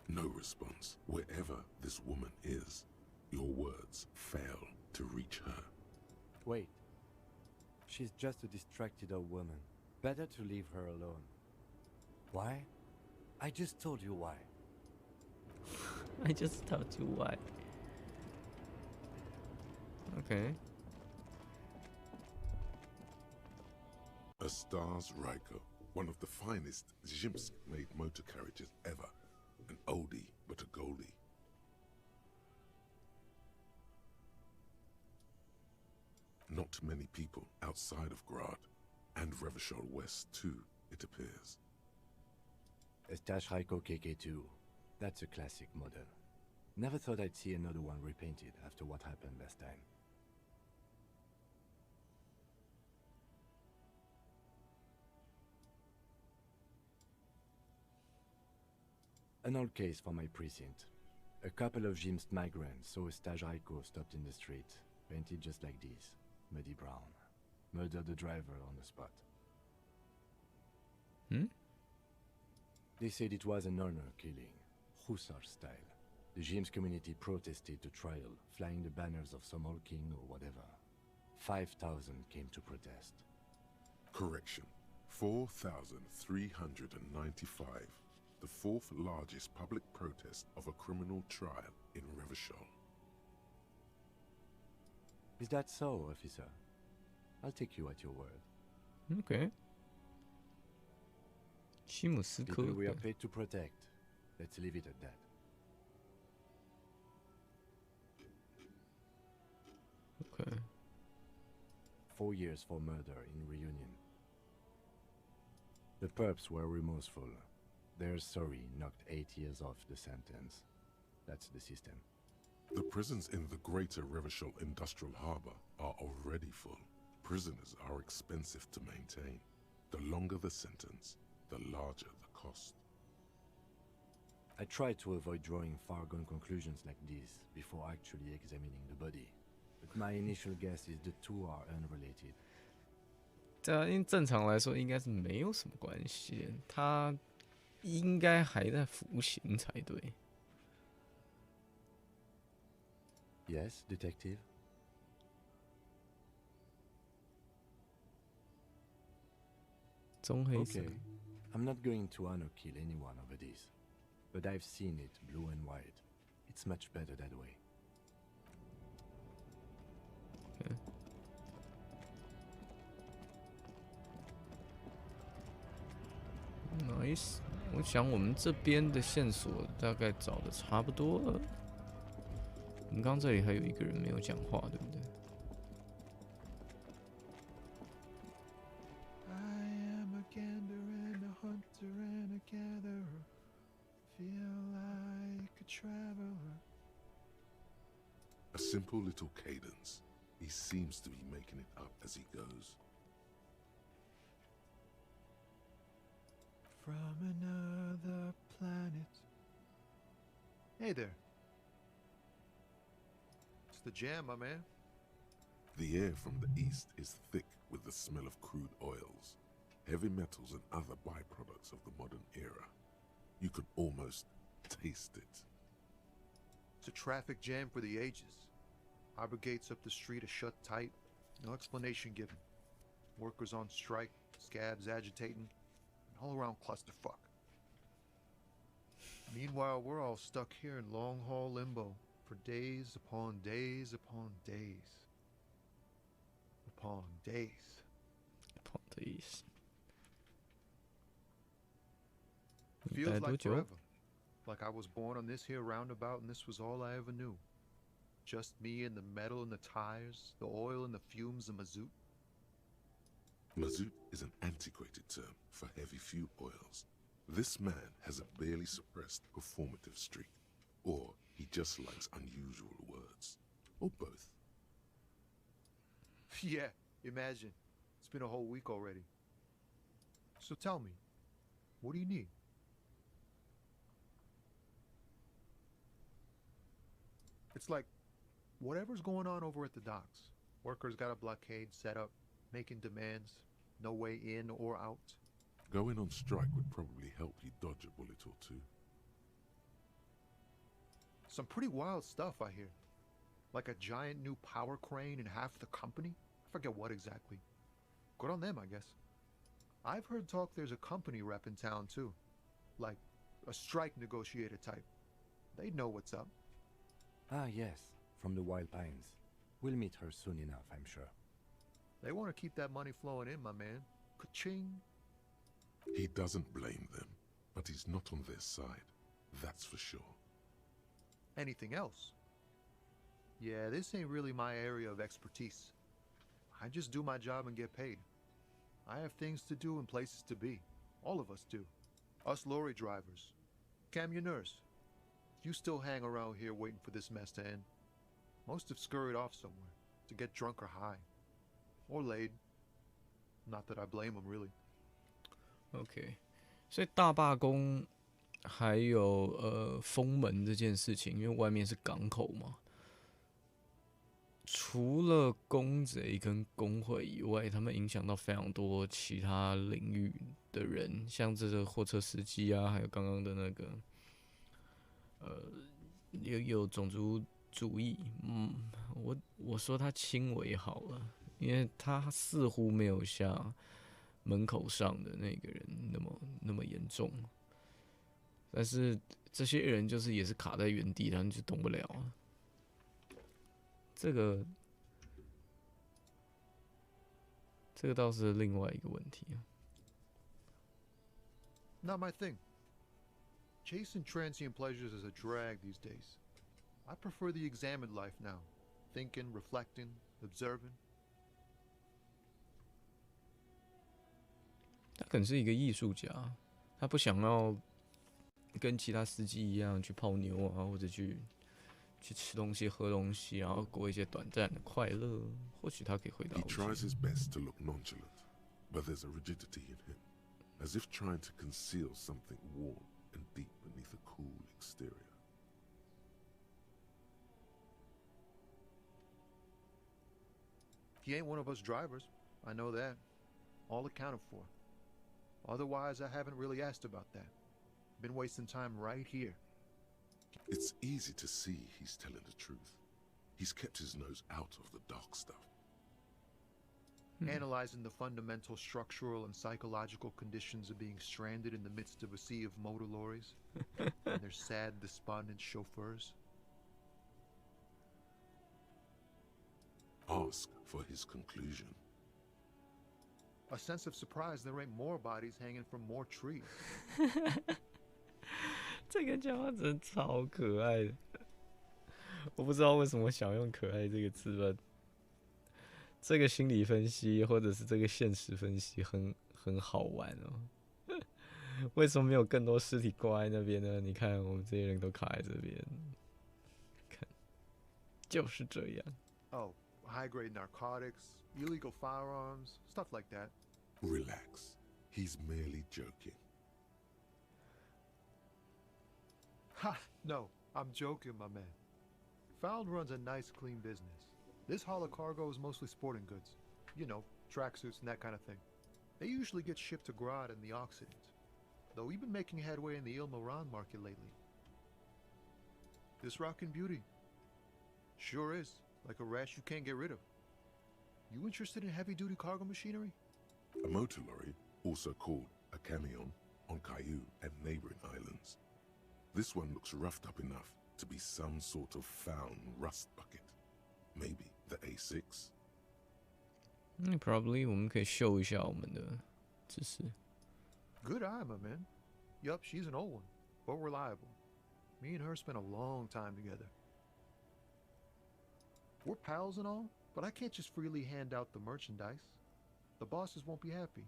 No response. Wherever this woman is, your words fail to reach her. Wait. She's just a distracted old woman. Better to leave her alone. Why? I just told you why. I just told you why. Okay. A Stars Ryko, one of the finest Zhimsk-made motor carriages ever. An oldie, but a goldie. Not many people outside of Grad, and Revachol West too, it appears. Estache Ryko KK2. That's a classic model. Never thought I'd see another one repainted after what happened last time. An old case for my precinct. A couple of Jim's migrants saw a Stage Ryko stopped in the street, painted just like this, muddy brown. Murdered the driver on the spot. They said it was an honor killing, Hussar style. The Jim's community protested the trial, flying the banners of some old king or whatever. 5,000 came to protest. Correction. 4,395. The fourth largest public protest of a criminal trial in Revachol. Is that so, officer? I'll take you at your word. OK， 西姆斯科 People we are paid to protect. Let's leave it at that. OK， 4 years for murder in Reunion. The perps were remorseful. Their sorry knocked 8 years off the sentence. That's the system. The prisons in the greater Revachol Industrial Harbor are already full. Prisoners are expensive to maintain. The longer the sentence, the larger the cost. I try to avoid drawing far-gone conclusions like this before actually examining the body. But my initial guess is the two are unrelated. 对啊，因为正常来说应该是没有什么关系，他应该还在服刑才对。Yes, detective? 棕黑色 Okay. I'm not going to honor kill anyone over this. But I've seen it blue and white. It's much better that way. Okay. Nice， 我想我们这边的线索大概找的差不多了。我们刚刚这里还有一个人没有讲话，对不对？ I am a gander and a hunter and a gatherer. Feel like a traveler. A simple little cadence. He seems to be making it up as he goes. From another planet. Hey there. It's the jam, my man. The air from the east is thick with the smell of crude oils, heavy metals and other byproducts of the modern era. You could almost taste it. It's a traffic jam for the ages. Harbor gates up the street are shut tight. No explanation given. Workers on strike, scabs agitating, an all-around clusterfuck. Meanwhile, we're all stuck here in long-haul limbo for days upon days upon days. Upon days. Please. Feels like forever. Like I was born on this here roundabout and this was all I ever knew. Just me and the metal and the tires, the oil and the fumes of mazout. Mazout is an antiquated term for heavy fuel oils. This man has a barely suppressed performative streak, or he just likes unusual words, or both. Yeah, imagine. It's been a whole week already. So tell me, what do you need? It's like, whatever's going on over at the docks. Workers got a blockade set up, making demands, no way in or out. Going on strike would probably help you dodge a bullet or two. Some pretty wild stuff, I hear. Like a giant new power crane in half the company? I forget what exactly. Good on them, I guess. I've heard talk there's a company rep in town, too. Like, a strike negotiator type. They'd know what's up. Ah, yes, from the Wild Pines. We'll meet her soon enough, I'm sure. They want to keep that money flowing in, my man. Ka-ching. He doesn't blame them, but he's not on their side. That's for sure. Anything else? Yeah, this ain't really my area of expertise. I just do my job and get paid. I have things to do and places to be. All of us do. Us lorry drivers. Camionneurs. You still hang around here waiting for this mess to end. Most have scurried off somewhere to get drunk or high. Or laid. Not that I blame them, really. OK， 所以大罢工还有封门这件事情，因为外面是港口嘛。除了公贼跟工会以外，他们影响到非常多其他领域的人，像这个货车司机啊，还有刚刚的那个有种族主义。我说他轻微好了，因为他似乎没有像门口上的那个人那么严重。但是这些人就是也是卡在原地，他们就动不了啊。这个倒是另外一个问题啊。Not my thing. Chasing transient pleasures is a drag these days. I prefer the examined life now. Thinking, reflecting, observing. 他可能是一个艺术家，他不想要跟其他司机一样去泡妞啊，或者去吃东西、喝东西，然后过一些短暂的快乐。或许他可以回答 He 我。tries his best to look nonchalant, but there's a rigidity in him, as if trying to conceal something warm and deep beneath a cool exterior. He ain't one of us drivers. I know that. All accounted for. Otherwise, I haven't really asked about that. Been wasting time right here. It's easy to see he's telling the truth. He's kept his nose out of the dark stuff. Analyzing the fundamental structural and psychological conditions of being stranded in the midst of a sea of motor lorries and their sad, despondent chauffeurs. Ask for his conclusion. A sense of surprise there ain't more bodies hanging from more trees. 这个讲话真的超可爱的，我不知道为什么想用“可爱”这个字吧。这个心理分析或者是这个现实分析很好玩哦。为什么没有更多尸体挂在那边呢？你看我们这些人都卡在这边，看就是这样。Oh, high-grade narcotics, illegal firearms, stuff like that. Relax. He's merely joking. Ha! No, I'm joking, my man. Found runs a nice, clean business. This haul of cargo is mostly sporting goods. You know, tracksuits and that kind of thing. They usually get shipped to Grad and the Occident. Though we've been making headway in the Il Moran market lately. This rockin' beauty. Sure is. Like a rash you can't get rid of. You interested in heavy-duty cargo machinery? A motor lorry, also called a camion, on Caillou and neighboring islands. This one looks roughed up enough to be some sort of found rust bucket. Maybe the A6? Probably 我们可以秀一下我们的知识。Good eye, my man. Yup, she's an old one, but reliable. Me and her spent a long time together. We're pals and all, but I can't just freely hand out the merchandise. The bosses won't be happy.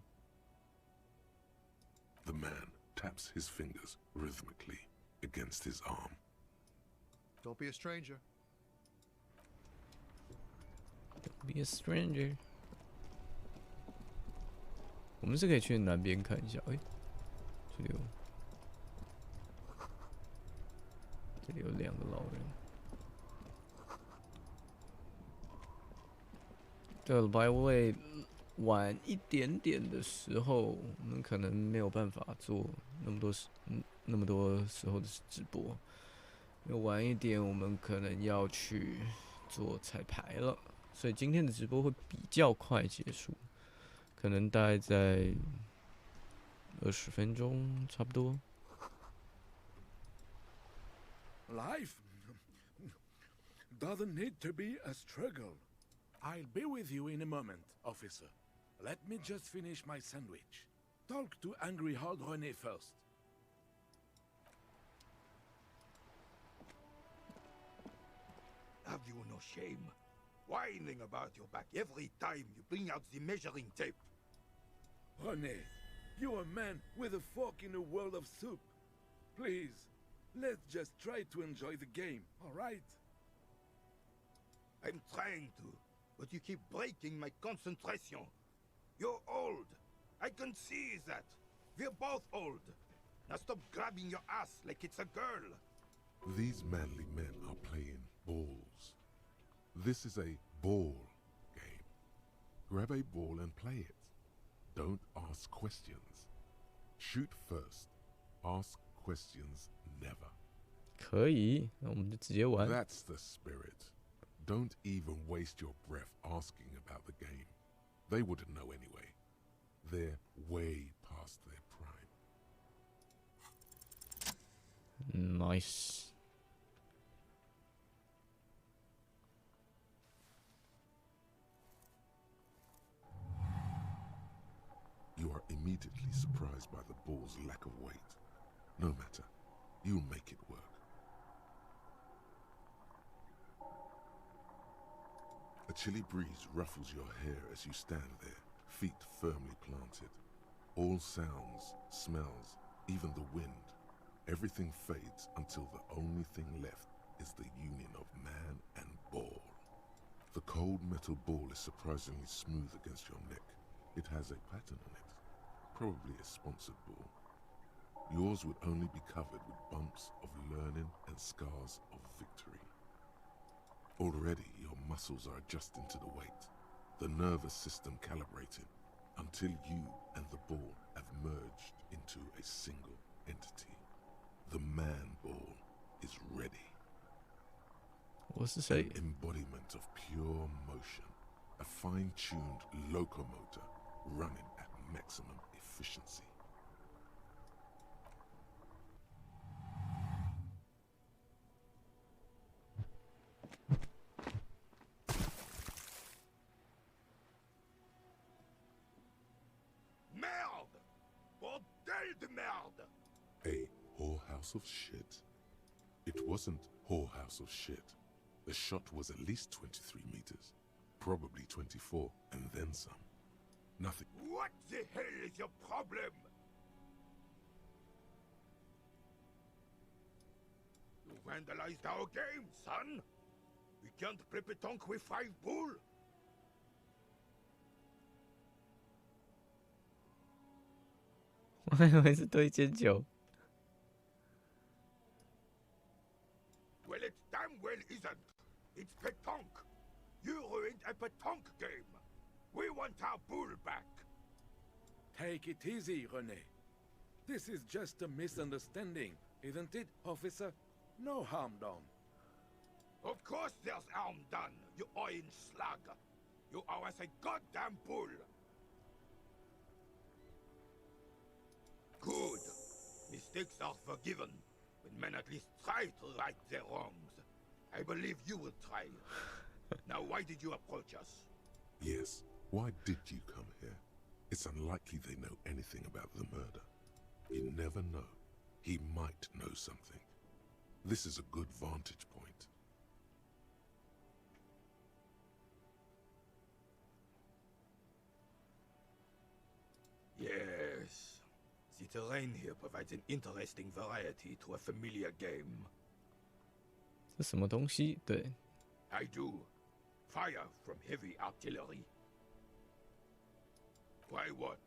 The man taps his fingers rhythmically against his arm. Don't be a stranger. Don't be a stranger. 我们是可以去南边看一下，这里有2个老人。对了 ，by the way， 晚一点点的时候，我们可能没有办法做那么多时候的直播，因为晚一点我们可能要去做彩排了，所以今天的直播会比较快结束，可能大概在20分钟差不多。Life doesn't need to be a struggle. I'll be with you in a moment, officer. Let me just finish my sandwich. Talk to Angry Hard René first. Have you no shame? Whining about your back every time you bring out the measuring tape. René, you're a man with a fork in a world of soup. Please, let's just try to enjoy the game, alright? I'm trying to, but you keep breaking my concentration. You're old. I can see that. We're both old. Now stop grabbing your ass like it's a girl. These manly men are playing balls. This is a ball game. Grab a ball and play it. Don't ask questions. Shoot first. Ask questions never. 可以，那我们就直接玩。 That's the spirit. Don't even waste your breath asking about the game. They wouldn't know anyway. They're way past their prime. Nice. You are immediately surprised by the ball's lack of weight. No matter, you'll make it work. A chilly breeze ruffles your hair as you stand there, feet firmly planted. All sounds, smells, even the wind, everything fades until the only thing left is the union of man and ball. The cold metal ball is surprisingly smooth against your neck. It has a pattern on it, probably a sponsored ball. Yours would only be covered with bumps of learning and scars of victory. Already your muscles are adjusting to the weight, the nervous system calibrating, until you and the ball have merged into a single entity. The man ball is ready. What's to say? An embodiment of pure motion, a fine-tuned locomotor running at maximum efficiency. Merde! Bordel de merde! A whorehouse of shit? It wasn't whorehouse of shit. The shot was at least 23 meters, probably 24, and then some. Nothing. What the hell is your problem? You vandalized our game, son! We can't play pétanque with 5 bull!我还以为是推荐酒。 Well, it damn well isn't. It's pétanque. You ruined a pétanque game. We want our bull back. Take it easy, René. This is just a misunderstanding, isn't it, officer? No harm done. Of course there's harm done, you orange slug. You owe us a goddamn bull. Good. Mistakes are forgiven, when men at least try to right their wrongs. I believe you will try. Now, why did you approach us? Yes, why did you come here? It's unlikely they know anything about the murder. You never know. He might know something. This is a good vantage point. Yes. The terrain here provides an interesting variety to a familiar game. 这什么东西？对， I do. Fire from heavy artillery. Why what?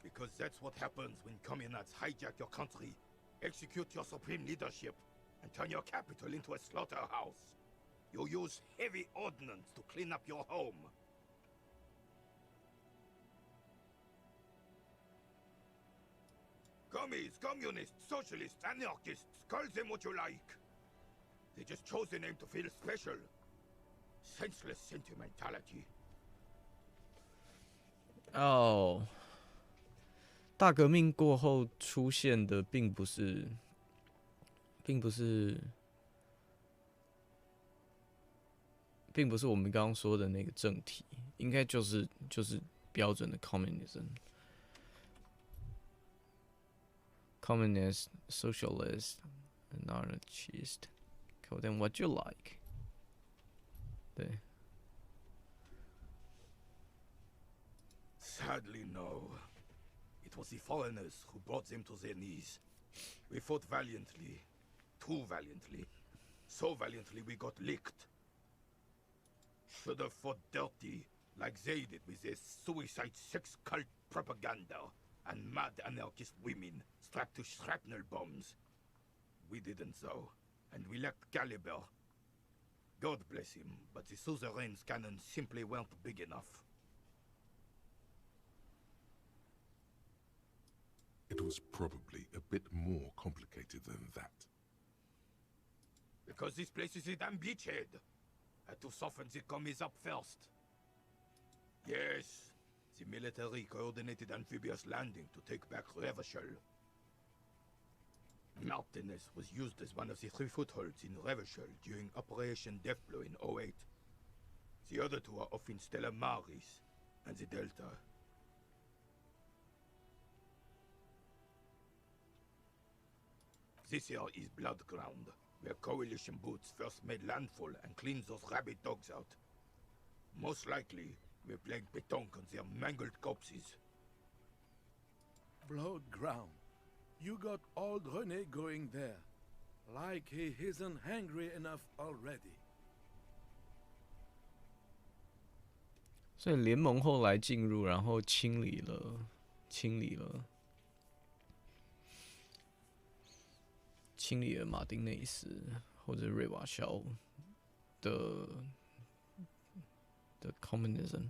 Because that's what happens when communards hijack your country, execute your supreme leadership, and turn your capital into a slaughterhouse. You use heavy ordnance to clean up your home. Commies, communists, socialists, anarchists, call them what you like. They just chose a name to feel special. Senseless sentimentality. 哦，大革命过后出现的并不是我们刚刚说的那个正题，应该就是标准的 communism、communist、socialist、anarchist。Call them what you like。对。 Sadly, no. It was the foreigners who brought them to their knees. We fought valiantly. Too valiantly. So valiantly we got licked. Should have fought dirty, like they did with their suicide sex cult propaganda and mad anarchist women strapped to shrapnel bombs. We didn't though, and we lacked caliber. God bless him, but the suzerain's cannons simply weren't big enough. It was probably a bit more complicated than that. Because this place is a damn beachhead. Had to soften the commies up first. Yes, The military coordinated amphibious landing to take back Revachol. Martinez was used as one of the 3 footholds in Revachol during Operation Deathblow in 08. The other 2 are off in Stella Maris and the Delta. This here is Blood Ground, where coalition boats first made landfall and cleaned those rabid dogs out. Most likely, we're playing pétanque on their mangled corpses. Blood ground. You got old René going there. Like he isn't hungry enough already. 所以联盟后来进入，然后清理了马丁内斯或者瑞瓦肖的 communism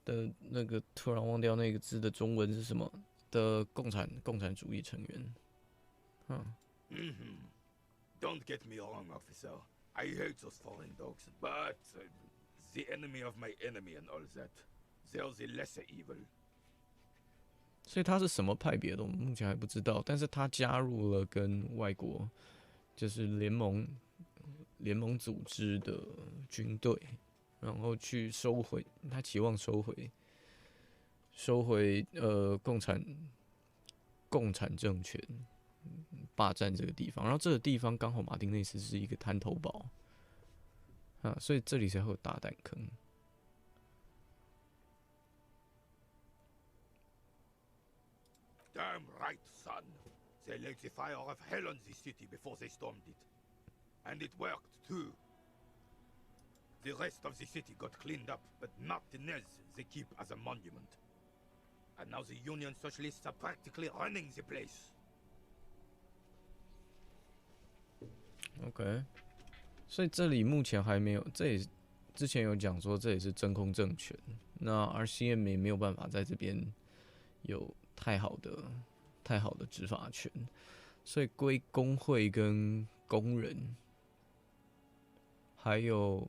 的那个，突然忘掉那个字的中文是什么的共产主义成员。Don't get me wrong, officer. I hate those foreign dogs, but the enemy of my enemy and all that. They're the lesser evil. 所以他是什么派别的，我们目前还不知道。但是他加入了跟外国就是联盟组织的军队，然后去收回，他期望收回共产政权，霸占这个地方。然后这个地方刚好马丁内斯是一个滩头堡啊，所以这里才会有大弹坑。Damn right, son. They laid the fire of hell on the city before they stormed it. And it worked, too. The rest of the city got cleaned up, but Martinez they keep as a monument. And now the Union Socialists are practically running the place. OK， 所以这里目前还没有，这也之前有讲说这也是真空政权，那 RCM 也没有办法在这边有太好的执法权，所以归工会跟工人，还有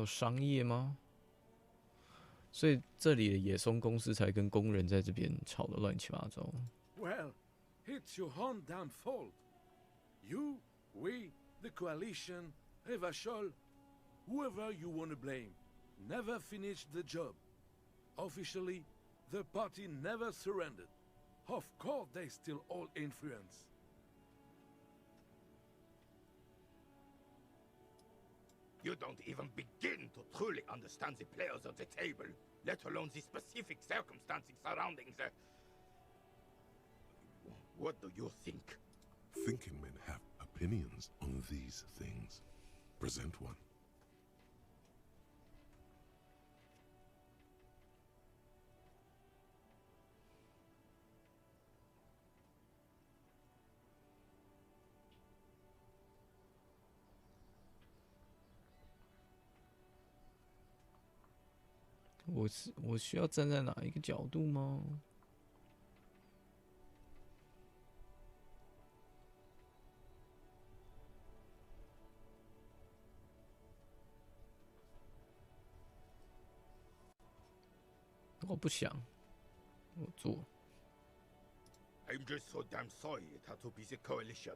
商业吗？所以这里的野松公司才跟工人在这边吵得乱七八糟。Well, it's your own damn fault. You, we, the coalition, Revachol, whoever you want to blame, never finished the job. Officially, the party never surrendered. Of course, they still hold influence. You don't even begin to truly understand the players at the table, let alone the specific circumstances surrounding the... What do you think? Thinking men have opinions on these things. Present one. 我需要站在哪一个角度吗？我不想，我做。I'm just so damn sorry it had to be the coalition.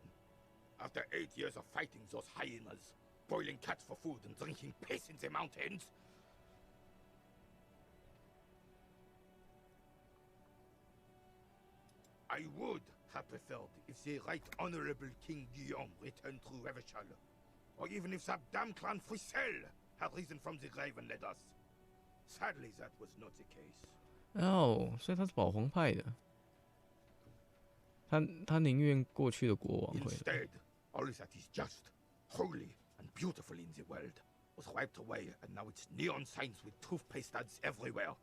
After 8 years of fighting those hyenas, boiling cats for food and drinking piss in the mountains. I would have preferred if the Right Honorable King Guillaume returned through Revachol, or even if that damn clan Frisell had risen from the grave and led us. Sadly, that was not the case. 哦，所以他是保皇派的。他宁愿过去的国王回来。 Instead, all that is just, holy, and beautiful in the world was wiped away, and now it's neon signs with toothpaste ads everywhere.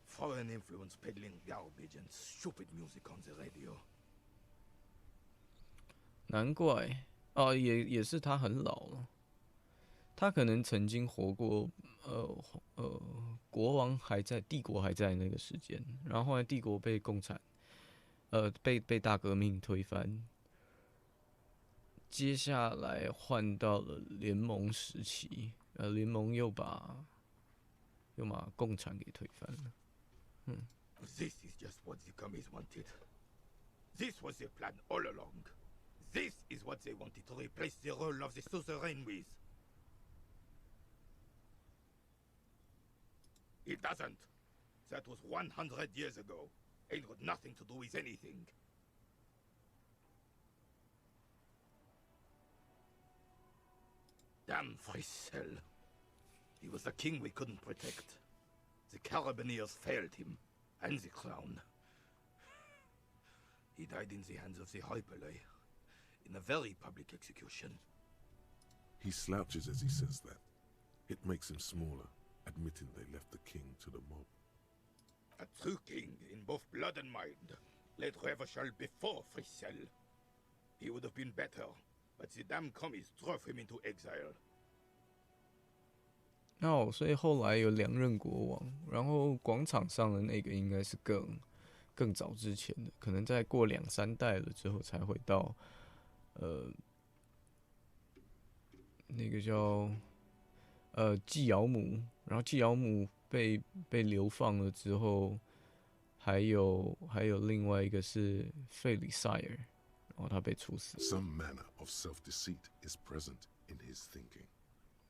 Foreign influence peddling garbage and stupid music on the radio. 难怪哦，也是他很老了。他可能曾经活过，国王还在，帝国还在那个时间，然后后来帝国被共产，被大革命推翻，接下来换到了联盟时期，联盟又把又把共产给推翻了。This is just what the commies wanted. This was their plan all along. This is what they wanted to replace the role of the suzerain with. It doesn't. That was 100 years ago. Ain't got nothing to do with anything. Damn Fricelle. He was the king we couldn't protect. The Carabineers failed him, and the crown. He died in the hands of the Hyperlay, in a very public execution. He slouches as he says that. It makes him smaller, admitting they left the king to the mob. A true king in both blood and mind led Revachol before Fricelle. He would have been better, but the damn commies drove him into exile. 所以后来有2任国王，然后广场上的那个应该是更早之前的，可能再过2、3代了之后才会到那个叫季尧姆，然后季尧姆被流放了之后，还有另外一个是费里塞尔，然后他被处死。Some manner of self-deceit is present in his thinking.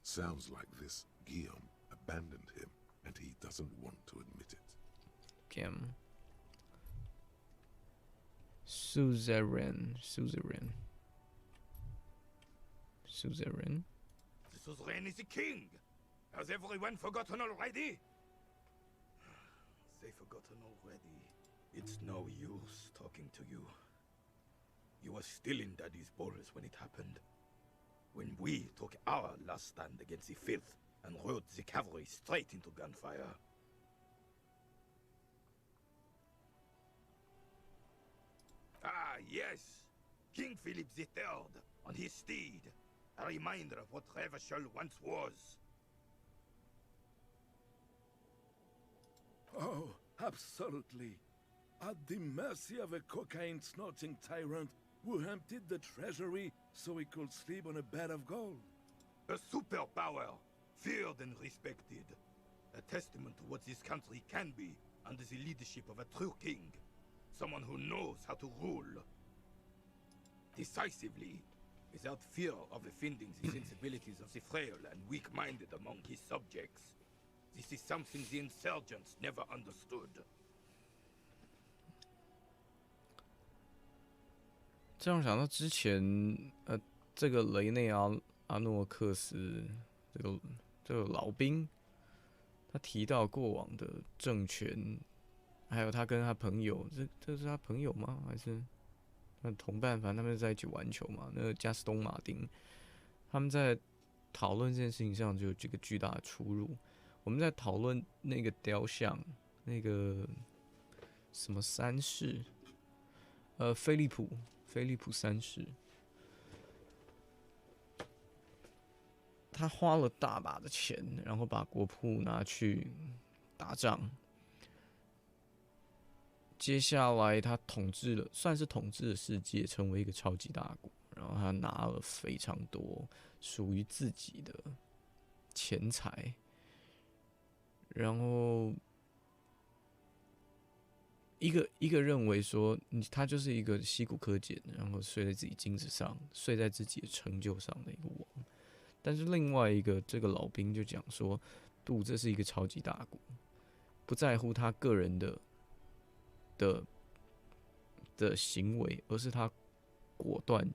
Sounds like this Guillaume abandoned him, and he doesn't want to admit it. Suzerain. The suzerain is the king. Has everyone forgotten already? They've forgotten already. It's no use talking to you. You were still in Daddy's balls when it happened. When we took our last stand against the filth and rode the cavalry straight into gunfire. Ah, yes! King Philip III, on his steed. A reminder of what Revachol once was. Oh, absolutely. At the mercy of a cocaine-snorting tyrant who emptied the treasury so he could sleep on a bed of gold. A superpower, feared and respected. A testament to what this country can be under the leadership of a true king. Someone who knows how to rule. Decisively, without fear of offending the sensibilities of the frail and weak-minded among his subjects. This is something the insurgents never understood. 这让我想到之前这个雷内阿诺克斯这个老兵，他提到过往的政权，还有他跟他朋友，这是他朋友吗？还是他的同伴？反正他们在一起玩球嘛。那个加斯东马丁，他们在讨论这件事情上就有这个巨大的出入。我们在讨论那个雕像，那个什么三世，菲利普三世，他花了大把的钱，然后把国库拿去打仗。接下来他算是统治了世界，成为一个超级大国。然后他拿了非常多属于自己的钱财，然后一个认为说他就是一个稀骨科检，然后睡在自己金子上，睡在自己的成就上的一个王。但是另外一个这个老兵就讲说，这是一个超级大国，不在乎他个人的行为，而是他果断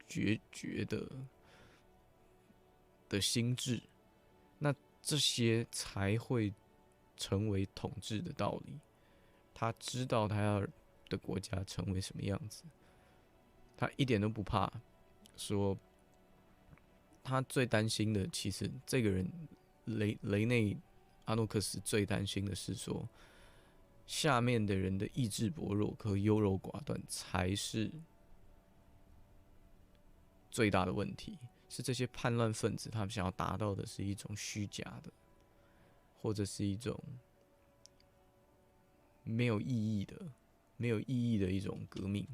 决绝的心智，那这些才会成为统治的道理。他知道他要的国家成为什么样子，他一点都不怕说。他最担心的，其实这个人雷内阿诺克斯最担心的是说，下面的人的意志薄弱和优柔寡断才是最大的问题。是这些叛乱分子，他们想要达到的是一种虚假的，或者是一种没有意义的一种革命。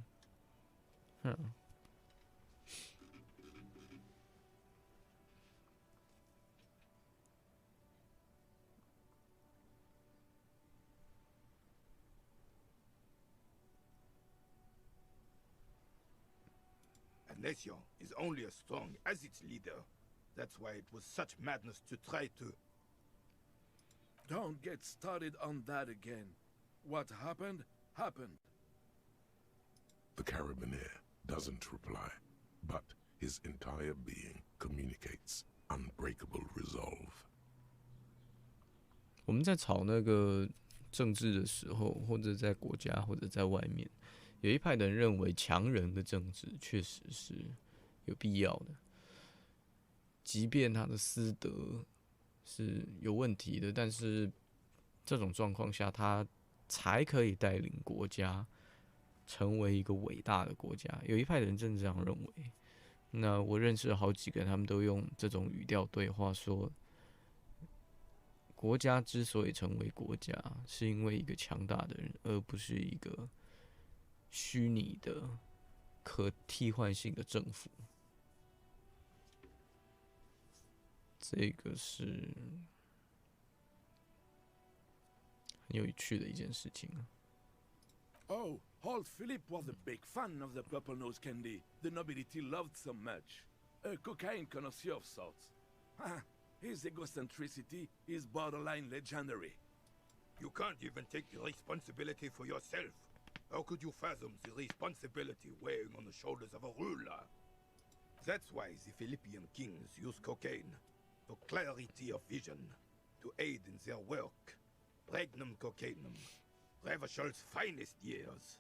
nation is only as strong as its leader. That's why it was such madness to try to... Don't get started on that again. What happened, happened. The Carabiner doesn't reply, but his entire being communicates unbreakable resolve. 我们在吵那个政治的时候，或者在国家，或者在外面，有一派的人认为强人的政治确实是有必要的，即便他的私德是有问题的，但是这种状况下，他才可以带领国家成为一个伟大的国家。有一派的人真的这样认为。那我认识了好几个人，他们都用这种语调对话说。国家之所以成为国家，是因为一个强大的人，而不是一个虚拟的、可替换性的政府。这个是很有趣的一件事情啊。Oh, old Philip was a big fan of the purple nose candy the nobility loved so much. A cocaine connoisseur of sorts. His egocentricity is borderline legendary. You can't even take responsibility for yourself. How could you fathom the responsibility weighing on the shoulders of a ruler? That's why the Philippian kings use cocaine for clarity of vision, to aid in their work. Regnum cocainum, Revachol's finest years.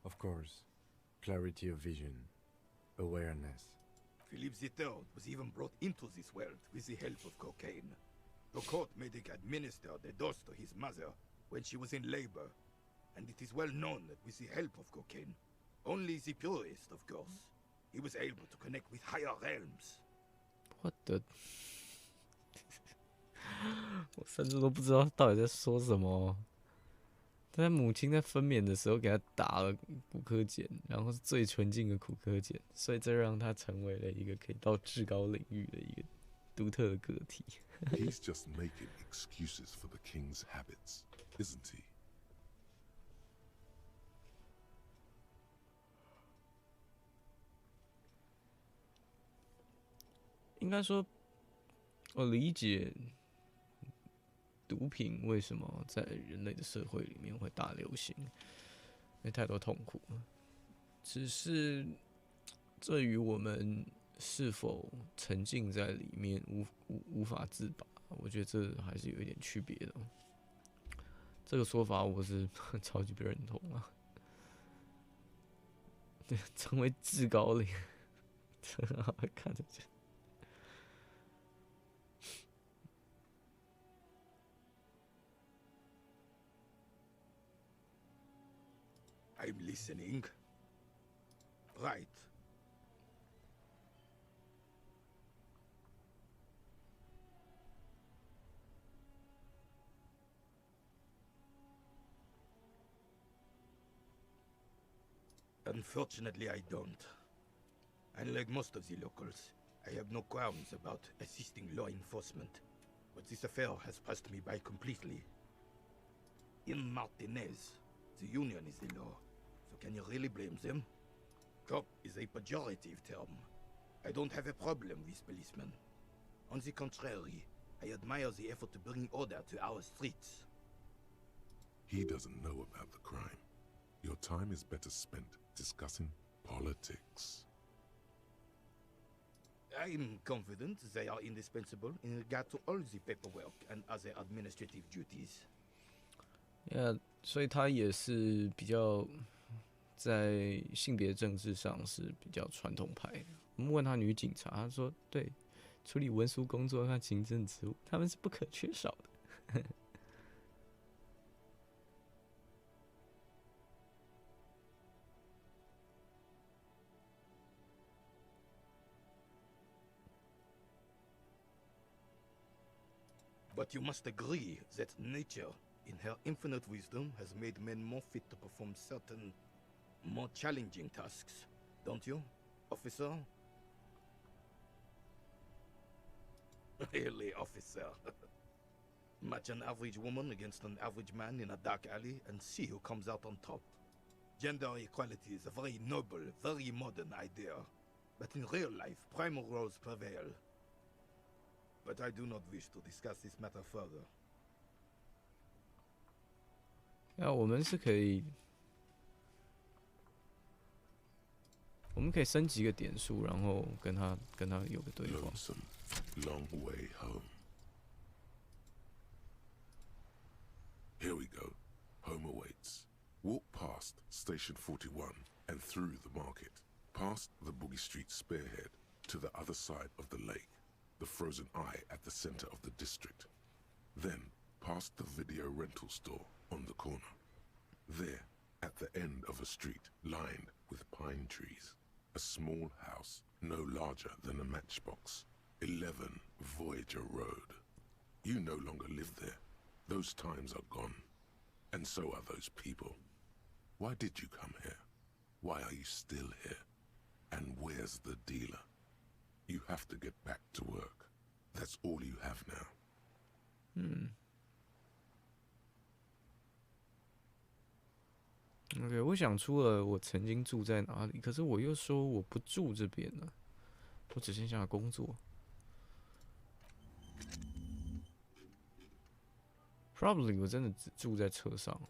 Of course. Clarity of vision. Awareness. Philip III was even brought into this world with the help of cocaine. The court made him administer the dose to his mother when she was in labor, and it is well known that with the help of cocaine, only the purest, of course, he was able to connect with higher realms. What the 我甚至都不知道到底在说什么。他母亲在分娩的时候给他打了骨科碱，然后是最纯净的骨科碱，所以这让他成为了一个可以到至高领域的一个独特的个体。He's just making excuses for the king's habits, isn't he? 应该说，我理解毒品为什么在人类的社会里面会大流行，因为太多痛苦了。只是这与我们是否沉浸在里面无法自拔，我觉得这还是有一点区别的。这个说法我是超级不认同啊！对，成为至高领，真好看着就。I'm listening. Right. Unfortunately, I don't. Unlike most of the locals, I have no qualms about assisting law enforcement, but this affair has passed me by completely. In Martinez, the union is the law. So can you really blame them? Cop is a pejorative term. I don't have a problem with policemen. On the contrary, I admire the effort to bring order to our streets. He doesn't know about the crime. Your time is better spent discussing politics. I'm confident they are indispensable in regard to all the paperwork and other administrative duties. Yeah, 所以他也是比较在性别政治上是比较传统派的。我们问他女警察，她说对，处理文书工作和行政职务，他们是不可缺少的。But you must agree that nature, in her infinite wisdom, has made men more fit to perform certain, more challenging tasks, don't you, officer? Really, officer. Match an average woman against an average man in a dark alley and see who comes out on top. Gender equality is a very noble, very modern idea. But in real life, primal roles prevail. But I do not wish to discuss this matter further. 那我们是可以，我们可以升级个点数，然后跟他有个对话。 Lonesome, long way home. Here we go. Home awaits. Walk past Station 41 and through the market, past the Boogie Street spearhead to the other side of the lake, the frozen eye at the center of the district. Then past the video rental store on the corner. There, at the end of a street lined with pine trees, a small house no larger than a matchbox. 11 Voyager Road. You no longer live there. Those times are gone. And so are those people. Why did you come here? Why are you still here? And where's the dealer? You have to get back to work. That's all you have now. OK， 我想出了我曾经住在哪里，可是我又说我不住这边了，我只剩下工作。Probably 我真的只住在车上。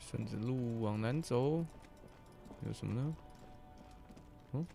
顺着路往南走，有什么呢？哦，